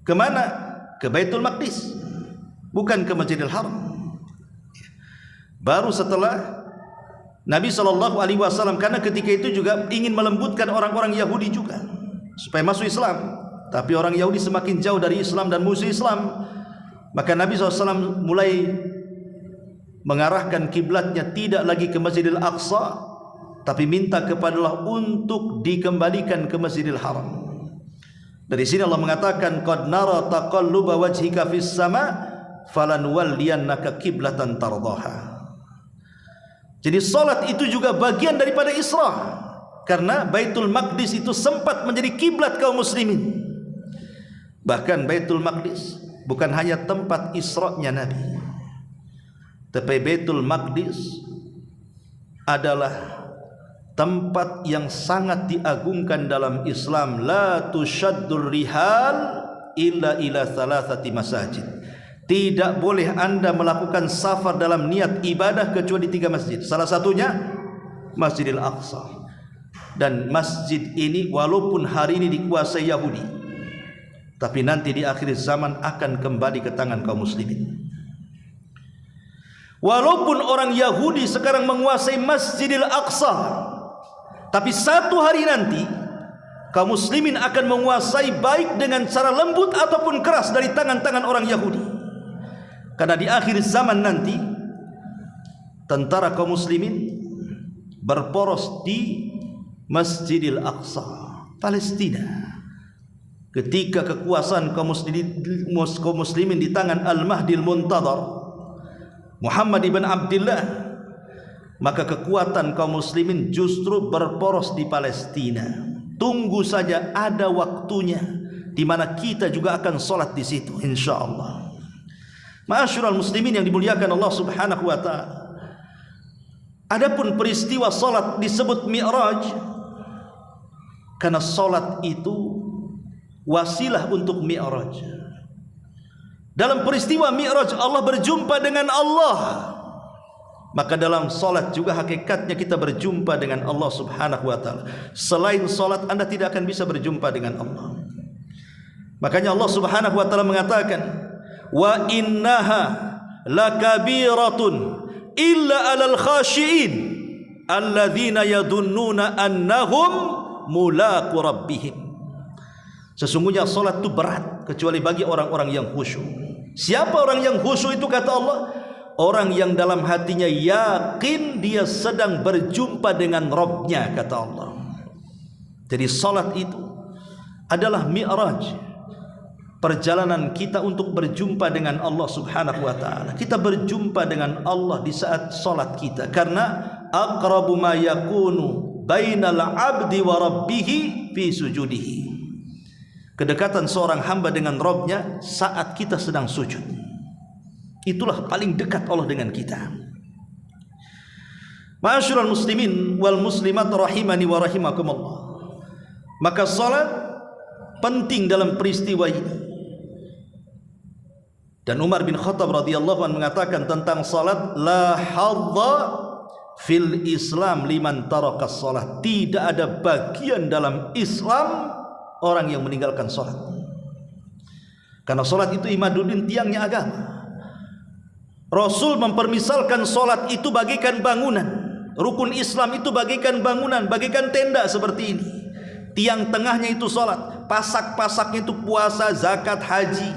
Kemana? Ke Baitul Maqdis, bukan ke Masjidil Haram. Baru setelah Nabi SAW, karena ketika itu juga ingin melembutkan orang-orang Yahudi juga supaya masuk Islam, tapi orang Yahudi semakin jauh dari Islam dan musuh Islam, maka Nabi SAW mulai mengarahkan kiblatnya tidak lagi ke Masjidil Aqsa, tapi minta kepada Allah untuk dikembalikan ke Masjidil Haram. Dari sini Allah mengatakan, qad nara taqalluba wajhika fis sama falanwalliyannaka qiblatan tardaha. Jadi salat itu juga bagian daripada Isra, karena Baitul Maqdis itu sempat menjadi kiblat kaum muslimin. Bahkan Baitul Maqdis bukan hanya tempat Isra-nya Nabi, tapi Baitul Maqdis adalah tempat yang sangat diagungkan dalam Islam. La tushaddur rihal illa ila thalathati masajid. Tidak boleh anda melakukan safar dalam niat ibadah kecuali 3 masjid. Salah satunya Masjidil Aqsa. Dan masjid ini walaupun hari ini dikuasai Yahudi, tapi nanti di akhir zaman akan kembali ke tangan kaum muslimin. Walaupun orang Yahudi sekarang menguasai Masjidil Aqsa, tapi satu hari nanti kaum muslimin akan menguasai, baik dengan cara lembut ataupun keras, dari tangan-tangan orang Yahudi. Karena di akhir zaman nanti tentara kaum muslimin berporos di Masjidil Aqsa, Palestina. Ketika kekuasaan kaum muslimin di tangan Al-Mahdil Muntadhar, Muhammad ibn Abdullah, maka kekuatan kaum muslimin justru berporos di Palestina. Tunggu saja ada waktunya di mana kita juga akan salat di situ insyaallah. Ma'asyiral muslimin yang dimuliakan Allah Subhanahu wa taala. Adapun peristiwa salat disebut Mi'raj karena salat itu wasilah untuk Mi'raj. Dalam peristiwa Mi'raj Allah berjumpa dengan Allah. Maka dalam solat juga hakikatnya kita berjumpa dengan Allah subhanahu wa ta'ala. Selain solat Anda tidak akan bisa berjumpa dengan Allah. Makanya Allah subhanahu wa ta'ala mengatakan, wa innaha lakabiratun illa alal khashiin alladzina yadunnuna annahum mulaqu rabbihim. Sesungguhnya solat itu berat kecuali bagi orang-orang yang khusyuk. Siapa orang yang khusyuk itu kata Allah? Orang yang dalam hatinya yakin dia sedang berjumpa dengan Rabbnya, kata Allah. Jadi salat itu adalah mi'raj, perjalanan kita untuk berjumpa dengan Allah subhanahu wa ta'ala. Kita berjumpa dengan Allah di saat salat kita, karena aqrabu ma yakunu bainal abdi wa rabbihi fi sujudihi. Kedekatan seorang hamba dengan Rabbnya saat kita sedang sujud. Itulah paling dekat Allah dengan kita. Ma'asyiral muslimin wal muslimat rahimani wa rahimakumullah. Maka salat penting dalam peristiwa ini. Dan Umar bin Khattab radhiyallahu anhu mengatakan tentang salat, la hadza fil Islam liman taraka salat. Tidak ada bagian dalam Islam orang yang meninggalkan salat. Karena salat itu imaduddin, tiangnya agama. Rasul mempermisalkan solat itu bagaikan bangunan. Rukun Islam itu bagaikan bangunan, bagaikan tenda seperti ini. Tiang tengahnya itu solat, pasak-pasaknya itu puasa, zakat, haji.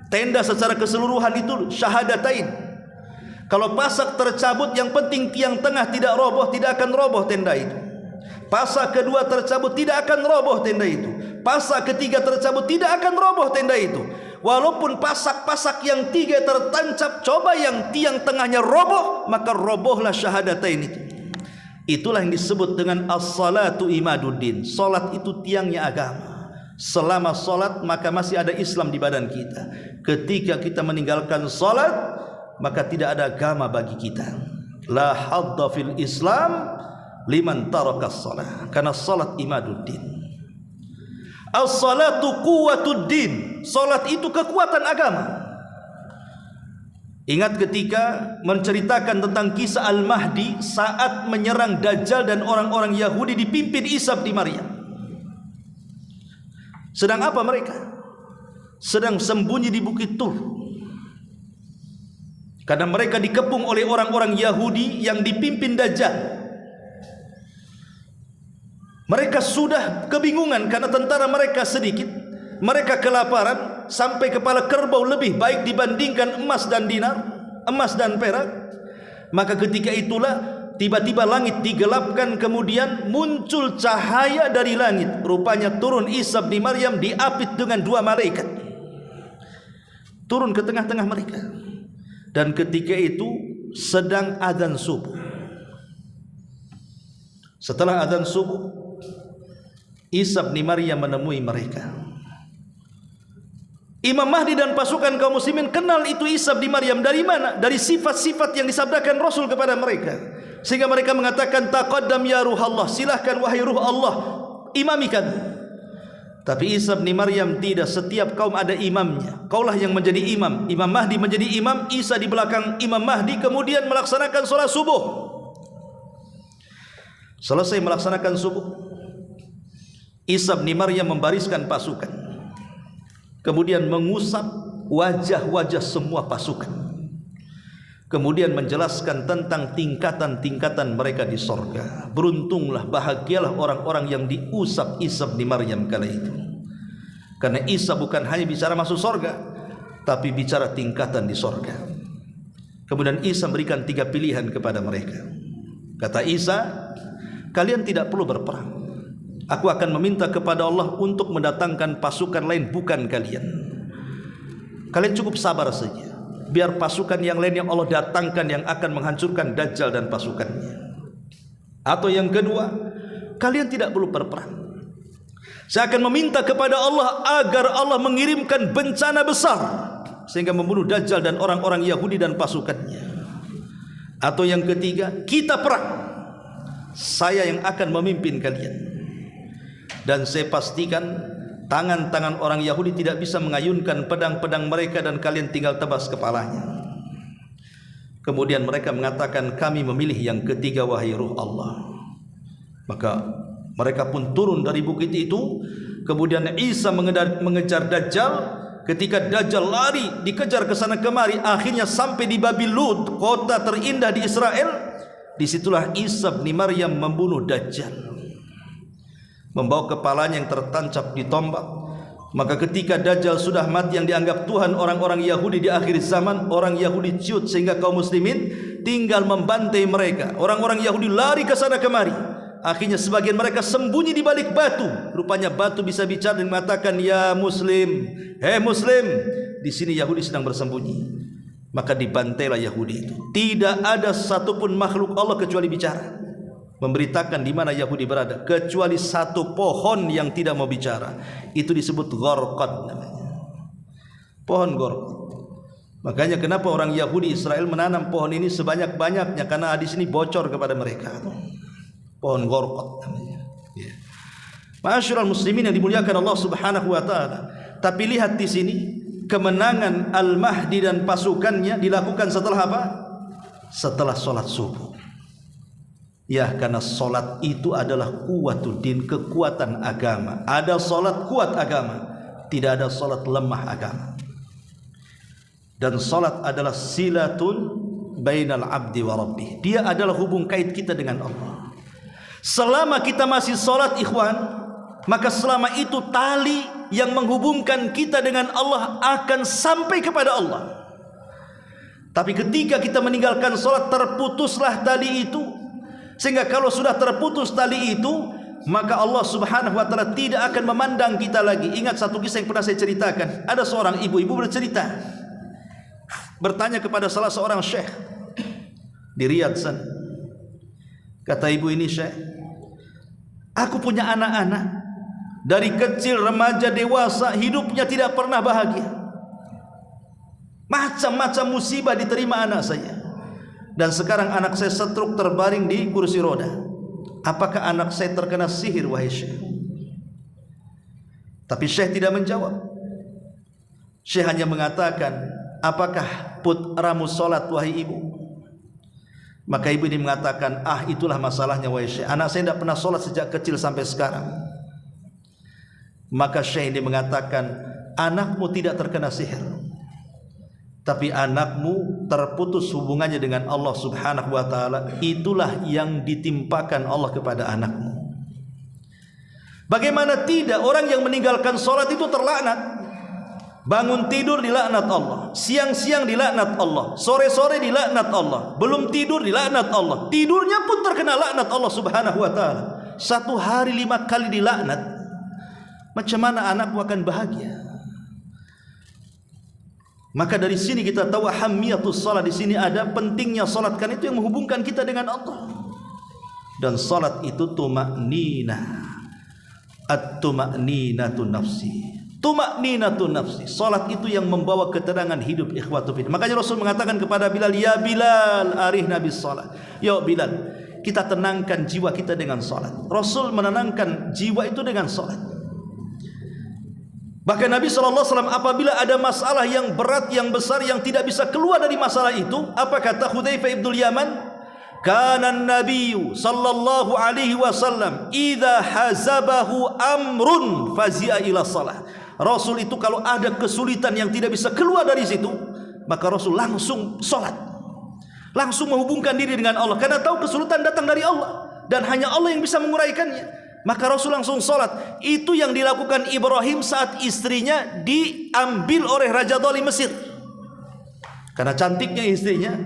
Tenda secara keseluruhan itu syahadatain. Kalau pasak tercabut, yang penting tiang tengah tidak roboh, tidak akan roboh tenda itu. Pasak kedua tercabut, tidak akan roboh tenda itu. Pasak ketiga tercabut, tidak akan roboh tenda itu. Walaupun pasak-pasak yang tiga tertancap, coba yang tiang tengahnya roboh, maka robohlah syahadatain itu. Itulah yang disebut dengan as-salatu imaduddin. Salat itu tiangnya agama. Selama salat maka masih ada Islam di badan kita. Ketika kita meninggalkan salat, maka tidak ada agama bagi kita. La hadda fil Islam liman tarakas salat. Karena salat imaduddin. As-salatu quwwatuddin. Salat itu kekuatan agama. Ingat ketika menceritakan tentang kisah Al-Mahdi saat menyerang Dajjal dan orang-orang Yahudi dipimpin Isa bin Maryam. Sedang apa mereka? Sedang sembunyi di Bukit Tur. Karena mereka dikepung oleh orang-orang Yahudi yang dipimpin Dajjal. Mereka sudah kebingungan karena tentara mereka sedikit. Mereka kelaparan, sampai kepala kerbau lebih baik dibandingkan emas dan dinar, emas dan perak. Maka ketika itulah tiba-tiba langit digelapkan, kemudian muncul cahaya dari langit. Rupanya turun Isa bin Maryam diapit dengan dua malaikat. Turun ke tengah-tengah mereka. Dan ketika itu sedang adzan subuh. Setelah adzan subuh, Isa bin Maryam menemui mereka. Imam Mahdi dan pasukan kaum muslimin kenal itu Isa bin Maryam dari mana? Dari sifat-sifat yang disabdakan Rasul kepada mereka. Sehingga mereka mengatakan, taqaddam ya ruhallah, silahkan wahai ruh Allah, imami kami. Tapi Isa bin Maryam tidak, setiap kaum ada imamnya. Kaulah yang menjadi imam. Imam Mahdi menjadi imam, Isa di belakang Imam Mahdi, kemudian melaksanakan sholat subuh. Selesai melaksanakan subuh, Isa bin Maryam membariskan pasukan. Kemudian mengusap wajah-wajah semua pasukan. Kemudian menjelaskan tentang tingkatan-tingkatan mereka di sorga. Beruntunglah, bahagialah orang-orang yang diusap Isa bin Maryam kala itu. Karena Isa bukan hanya bicara masuk sorga, tapi bicara tingkatan di sorga. Kemudian Isa berikan 3 pilihan kepada mereka. Kata Isa, kalian tidak perlu berperang. Aku akan meminta kepada Allah untuk mendatangkan pasukan lain bukan kalian. Kalian cukup sabar saja. Biar pasukan yang lain yang Allah datangkan yang akan menghancurkan Dajjal dan pasukannya. Atau yang kedua, kalian tidak perlu berperang. Saya akan meminta kepada Allah agar Allah mengirimkan bencana besar sehingga membunuh Dajjal dan orang-orang Yahudi dan pasukannya. Atau yang ketiga, kita perang. Saya yang akan memimpin kalian. Dan saya pastikan tangan-tangan orang Yahudi tidak bisa mengayunkan pedang-pedang mereka dan kalian tinggal tebas kepalanya. Kemudian mereka mengatakan, kami memilih yang ketiga wahai Ruh Allah. Maka mereka pun turun dari bukit itu. Kemudian Isa mengejar Dajjal. Ketika Dajjal lari dikejar ke sana kemari, akhirnya sampai di Babil Lud, kota terindah di Israel. Disitulah Isa bin Maryam membunuh Dajjal, membawa kepalanya yang tertancap di tombak. Maka ketika Dajjal sudah mati, yang dianggap Tuhan orang-orang Yahudi di akhir zaman, orang Yahudi ciut sehingga kaum muslimin tinggal membantai mereka. Orang-orang Yahudi lari ke sana kemari. Akhirnya sebagian mereka sembunyi di balik batu. Rupanya batu bisa bicara dan mengatakan, ya Muslim, hei Muslim, di sini Yahudi sedang bersembunyi. Maka dibantailah Yahudi itu. Tidak ada satupun makhluk Allah kecuali bicara, memberitakan di mana Yahudi berada, kecuali satu pohon yang tidak mau bicara. Itu disebut Gharqad namanya. Pohon Gharqad. Makanya kenapa orang Yahudi Israel menanam pohon ini sebanyak-banyaknya, karena di sini bocor kepada mereka. Pohon Gharqad namanya. Ya. Ma'asyiral muslimin yang dimuliakan Allah Subhanahu wa taala. Tapi lihat di sini, kemenangan Al-Mahdi dan pasukannya dilakukan setelah apa? Setelah sholat subuh. Ya, karena solat itu adalah kuwatul din, kekuatan agama. Ada solat kuat agama, tidak ada solat lemah agama. Dan solat adalah silatun bainal abdi wa rabbih. Dia adalah hubung kait kita dengan Allah. Selama kita masih solat ikhwan, maka selama itu tali yang menghubungkan kita dengan Allah akan sampai kepada Allah. Tapi ketika kita meninggalkan solat, terputuslah tali itu. Sehingga kalau sudah terputus tali itu, maka Allah Subhanahu wa taala tidak akan memandang kita lagi. Ingat satu kisah yang pernah saya ceritakan. Ada seorang ibu bercerita, bertanya kepada salah seorang syekh di Riyadh sana. Kata ibu ini, syekh, aku punya anak-anak, dari kecil, remaja, dewasa, hidupnya tidak pernah bahagia. Macam-macam musibah diterima anak saya. Dan sekarang anak saya stroke, terbaring di kursi roda. Apakah anak saya terkena sihir, wahai syekh? Tapi syekh tidak menjawab. Syekh hanya mengatakan, apakah putramu sholat, wahai ibu? Maka ibu ini mengatakan, itulah masalahnya, wahai syekh. Anak saya tidak pernah sholat sejak kecil sampai sekarang. Maka syekh ini mengatakan, anakmu tidak terkena sihir, tapi anakmu terputus hubungannya dengan Allah Subhanahu wa taala. Itulah yang ditimpakan Allah kepada anakmu. Bagaimana tidak, orang yang meninggalkan sholat itu terlaknat. Bangun tidur dilaknat Allah, siang-siang dilaknat Allah, sore-sore dilaknat Allah, belum tidur dilaknat Allah, tidurnya pun terkena laknat Allah Subhanahu wa taala. Satu hari 5 kali dilaknat. Macam mana anakmu akan bahagia? Maka dari sini kita tahu hamiyatus salat. Di sini ada pentingnya salat, karena itu yang menghubungkan kita dengan Allah. Dan salat itu tuma'ninah, at-tuma'ninatu nafsi, tuma'ninatu nafsi. Salat itu yang membawa ketenangan hidup, ikhwatu fillah. Makanya Rasul mengatakan kepada Bilal, ya Bilal, arihna bis salat. Ya Bilal, kita tenangkan jiwa kita dengan salat. Rasul menenangkan jiwa itu dengan salat. Bahkan Nabi SAW apabila ada masalah yang berat, yang besar, yang tidak bisa keluar dari masalah itu, apa kata Hudzaifah ibnul Yaman? Kana an-nabiyyu sallallahu alaihi wasallam idza hazabahu amrun fazi'a ila shalah. Rasul itu kalau ada kesulitan yang tidak bisa keluar dari situ, maka Rasul langsung salat. Langsung menghubungkan diri dengan Allah, karena tahu kesulitan datang dari Allah dan hanya Allah yang bisa menguraikannya. Maka Rasul langsung sholat. Itu yang dilakukan Ibrahim saat istrinya diambil oleh Raja Dhalim Mesir. Karena cantiknya istrinya,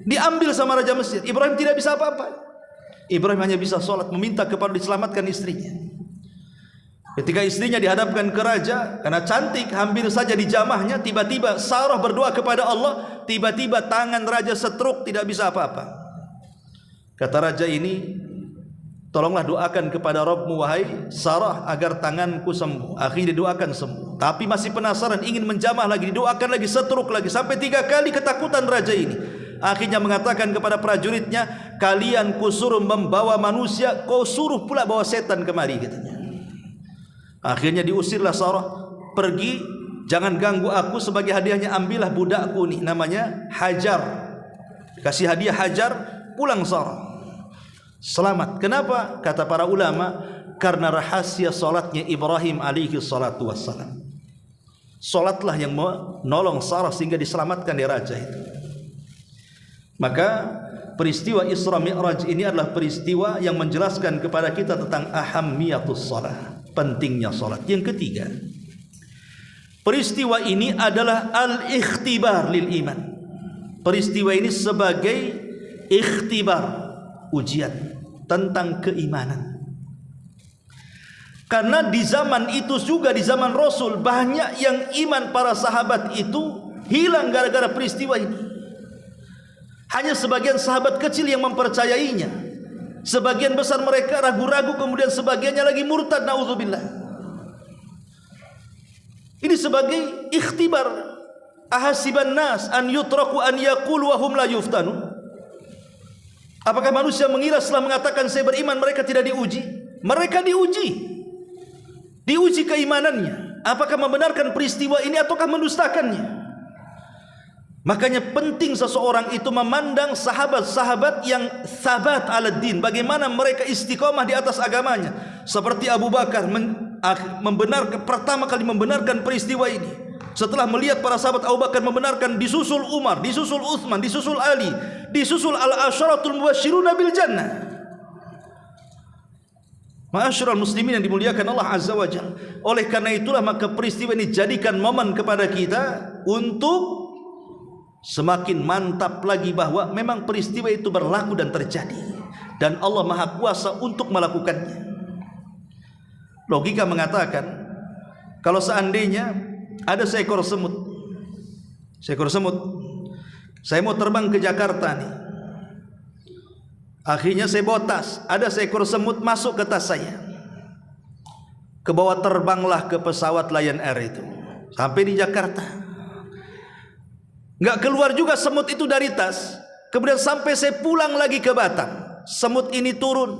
diambil sama Raja Mesir. Ibrahim tidak bisa apa-apa. Ibrahim hanya bisa sholat, meminta kepada diselamatkan istrinya. Ketika istrinya dihadapkan ke raja, karena cantik, hampir saja dijamahnya, tiba-tiba Sarah berdoa kepada Allah, tiba-tiba tangan raja stroke, tidak bisa apa-apa. Kata raja ini, tolonglah doakan kepada Rabbmu wahai Sarah agar tanganku sembuh. Akhirnya didoakan sembuh. Tapi masih penasaran, ingin menjamah lagi, didoakan lagi, setruk lagi, sampai 3 kali. Ketakutan raja ini. Akhirnya mengatakan kepada prajuritnya, kalian kusuruh membawa manusia, kau suruh pula bawa setan kemari, katanya. Akhirnya diusirlah Sarah, pergi, jangan ganggu aku, sebagai hadiahnya ambillah budakku nih, namanya Hajar. Kasih hadiah Hajar, pulang Sarah. Selamat. Kenapa? Kata para ulama, karena rahasia salatnya Ibrahim alaihi salatu wassalam. Salatlah yang menolong Sarah sehingga diselamatkan dari raja itu. Maka peristiwa Isra Mi'raj ini adalah peristiwa yang menjelaskan kepada kita tentang ahammiyatus shalah, pentingnya salat. Yang ketiga, peristiwa ini adalah al-ikhtibar lil iman. Peristiwa ini sebagai ikhtibar, ujian tentang keimanan. Karena di zaman itu juga, di zaman Rasul, banyak yang iman para sahabat itu hilang gara-gara peristiwa ini. Hanya sebagian sahabat kecil yang mempercayainya. Sebagian besar mereka ragu-ragu, kemudian sebagiannya lagi murtad, naudzubillah. Ini sebagai ikhtibar. Ahasiban nas an yutraku an yaqulu wa hum la yuftanun. Apakah manusia mengira setelah mengatakan saya beriman mereka tidak diuji? Mereka diuji. Diuji keimanannya. Apakah membenarkan peristiwa ini ataukah mendustakannya? Makanya penting seseorang itu memandang sahabat-sahabat yang sabat ala din, bagaimana mereka istiqomah di atas agamanya. Seperti Abu Bakar pertama kali membenarkan peristiwa ini. Setelah melihat para sahabat Abu Bakar membenarkan, disusul Umar, disusul Utsman, disusul Ali, disusul al-asyaratul mubasysyiruna bil jannah. Ma'asyiral muslimin yang dimuliakan Allah Azza wa Jalla. Oleh karena itulah maka peristiwa ini jadikan momen kepada kita untuk semakin mantap lagi bahwa memang peristiwa itu berlaku dan terjadi, dan Allah Maha Kuasa untuk melakukannya. Logika mengatakan, kalau seandainya ada seekor semut, saya mau terbang ke Jakarta nih, akhirnya saya bawa tas, ada seekor semut masuk ke tas saya, ke bawah, terbanglah ke pesawat Lion Air itu sampai di Jakarta. Nggak keluar juga semut itu dari tas. Kemudian sampai saya pulang lagi ke Batam, semut ini turun,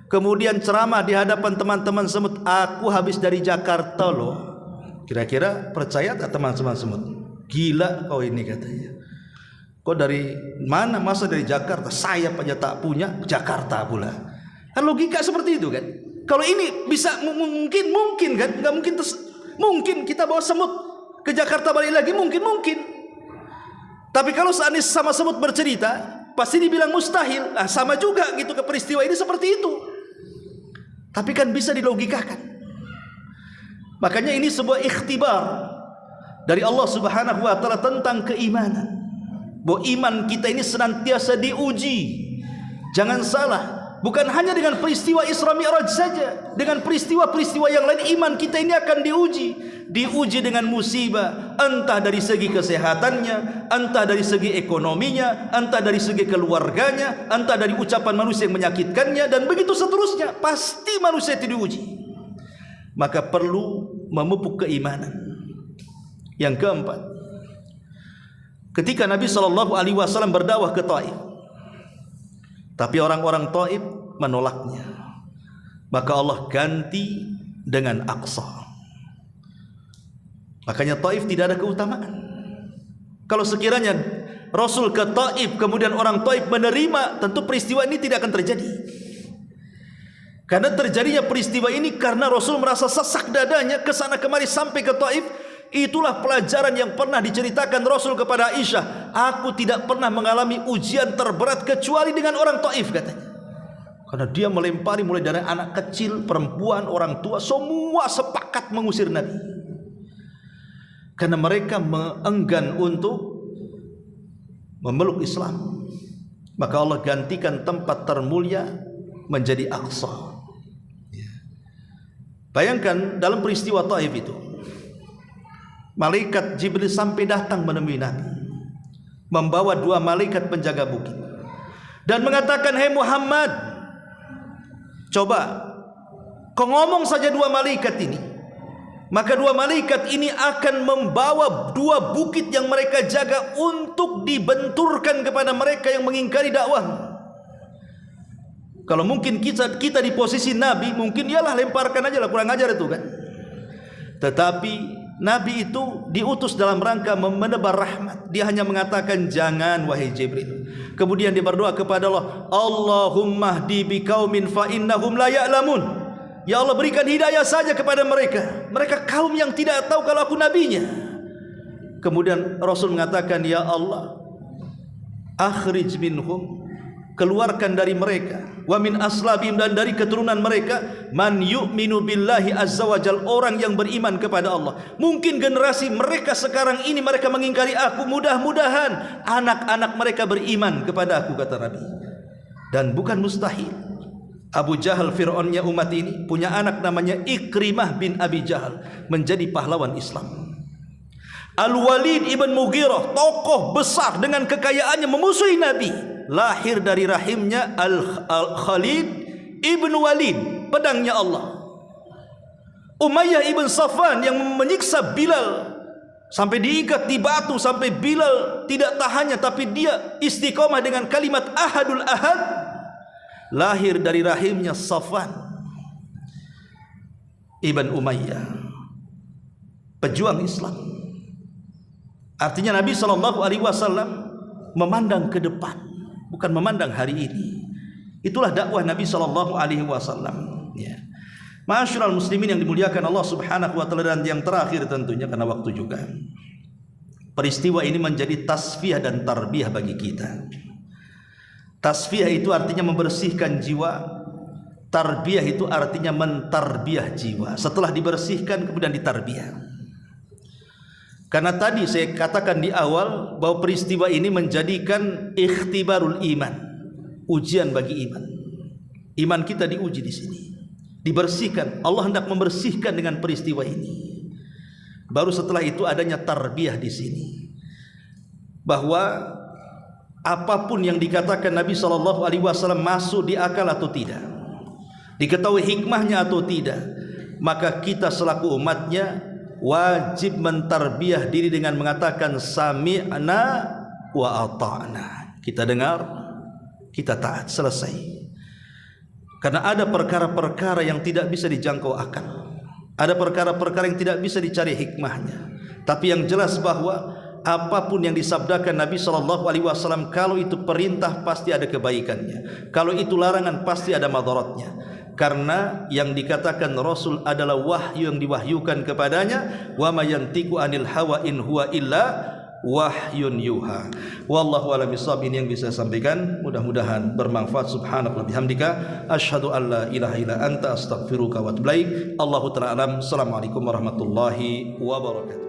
kemudian ceramah di hadapan teman-teman semut, aku habis dari Jakarta loh. Kira-kira percaya tak teman-teman semut? Gila kau ini, katanya. Kau dari mana? Masa dari Jakarta? Saya aja tak punya, Jakarta pula. Kan logika seperti itu kan. Kalau ini bisa mungkin kan? Nggak mungkin. Mungkin kita bawa semut ke Jakarta balik lagi, mungkin. Tapi kalau seandainya sama semut bercerita, pasti dibilang mustahil. Nah, sama juga gitu ke peristiwa ini seperti itu. Tapi kan bisa dilogikakan. Makanya ini sebuah ikhtibar dari Allah Subhanahu wa taala tentang keimanan. Bahwa iman kita ini senantiasa diuji. Jangan salah, bukan hanya dengan peristiwa Isra Mi'raj saja, dengan peristiwa-peristiwa yang lain iman kita ini akan diuji. Diuji dengan musibah, entah dari segi kesehatannya, entah dari segi ekonominya, entah dari segi keluarganya, entah dari ucapan manusia yang menyakitkannya, dan begitu seterusnya. Pasti manusia itu diuji. Maka perlu memupuk keimanan. Yang keempat, ketika Nabi SAW berdakwah ke Taif, tapi orang-orang Taif menolaknya, maka Allah ganti dengan Aqsa. Makanya Taif tidak ada keutamaan. Kalau sekiranya Rasul ke Taif kemudian orang Taif menerima, tentu peristiwa ini tidak akan terjadi. Karena terjadinya peristiwa ini karena Rasul merasa sesak dadanya kesana kemari sampai ke Taif. Itulah pelajaran yang pernah diceritakan Rasul kepada Aisyah. Aku tidak pernah mengalami ujian terberat kecuali dengan orang Taif, katanya. Karena dia melempari mulai dari anak kecil, perempuan, orang tua, semua sepakat mengusir Nabi. Karena mereka enggan untuk memeluk Islam. Maka Allah gantikan tempat termulia menjadi Aqsa. Bayangkan dalam peristiwa Taif itu, malaikat Jibril sampai datang menemui Nabi, membawa 2 malaikat penjaga bukit, dan mengatakan, "Hei Muhammad, coba kau ngomong saja 2 malaikat ini, maka 2 malaikat ini akan membawa 2 bukit yang mereka jaga untuk dibenturkan kepada mereka yang mengingkari dakwah." Kalau mungkin kita di posisi Nabi, mungkin ialah lemparkan aja lah, kurang ajar itu kan. Tetapi Nabi itu diutus dalam rangka menebar rahmat. Dia hanya mengatakan, jangan wahai Jibril, Kemudian dia berdoa kepada Allah, Allahumma hdi biqaumin fa innahum la ya'lamun. Ya Allah, berikan hidayah saja kepada mereka. Mereka kaum yang tidak tahu kalau aku nabinya. Kemudian Rasul mengatakan, ya Allah, akhrij minhum, keluarkan dari mereka, wa min aslabihim, dan dari keturunan mereka, man yu'minu billahi azza wa jal, orang yang beriman kepada Allah. Mungkin generasi mereka sekarang ini mereka mengingkari aku, mudah-mudahan anak-anak mereka beriman kepada aku, kata Nabi. Dan bukan mustahil, Abu Jahal, Fir'aunnya umat ini, punya anak namanya Ikrimah bin Abi Jahal, menjadi pahlawan Islam. Al-Walid ibn Mughirah, tokoh besar dengan kekayaannya, memusuhi Nabi, lahir dari rahimnya Al-Khalid ibn Walid, pedangnya Allah. Umayyah ibn Safwan yang menyiksa Bilal sampai diikat di batu, sampai Bilal tidak tahannya, tapi dia istiqomah dengan kalimat Ahadul Ahad, lahir dari rahimnya Safwan ibn Umayyah, pejuang Islam. Artinya Nabi SAW memandang ke depan, bukan memandang hari ini. Itulah dakwah Nabi SAW. Ya. Ma'asyiral muslimin yang dimuliakan Allah Subhanahu wa taala, dan yang terakhir tentunya karena waktu juga, peristiwa ini menjadi tasfiyah dan tarbiyah bagi kita. Tasfiyah itu artinya membersihkan jiwa, tarbiyah itu artinya mentarbiyah jiwa. Setelah dibersihkan kemudian ditarbiyah. Karena tadi saya katakan di awal bahwa peristiwa ini menjadikan ikhtibarul iman, ujian bagi iman. Iman kita diuji di sini, dibersihkan. Allah hendak membersihkan dengan peristiwa ini. Baru setelah itu adanya tarbiyah di sini, bahwa apapun yang dikatakan Nabi SAW masuk di akal atau tidak, diketahui hikmahnya atau tidak, maka kita selaku umatnya wajib mentarbiyah diri dengan mengatakan sami'na wa ata'na. Kita dengar, kita taat, selesai. Karena ada perkara-perkara yang tidak bisa dijangkau akal, ada perkara-perkara yang tidak bisa dicari hikmahnya. Tapi yang jelas bahwa apapun yang disabdakan Nabi SAW, kalau itu perintah pasti ada kebaikannya, kalau itu larangan pasti ada madaratnya. Karena yang dikatakan Rasul adalah wahyu yang diwahyukan kepadanya, wa ma yantiqu anil hawa in huwa illa wahyun yuha. Wallahu a'lam bishawab. Ini yang bisa saya sampaikan, mudah-mudahan bermanfaat. Subhanallah bihamdika, asyhadu an la ilaha illa anta, astaghfiruka wa atubu ilaik. Allahu ta'ala alam. Assalamualaikum warahmatullahi wabarakatuh.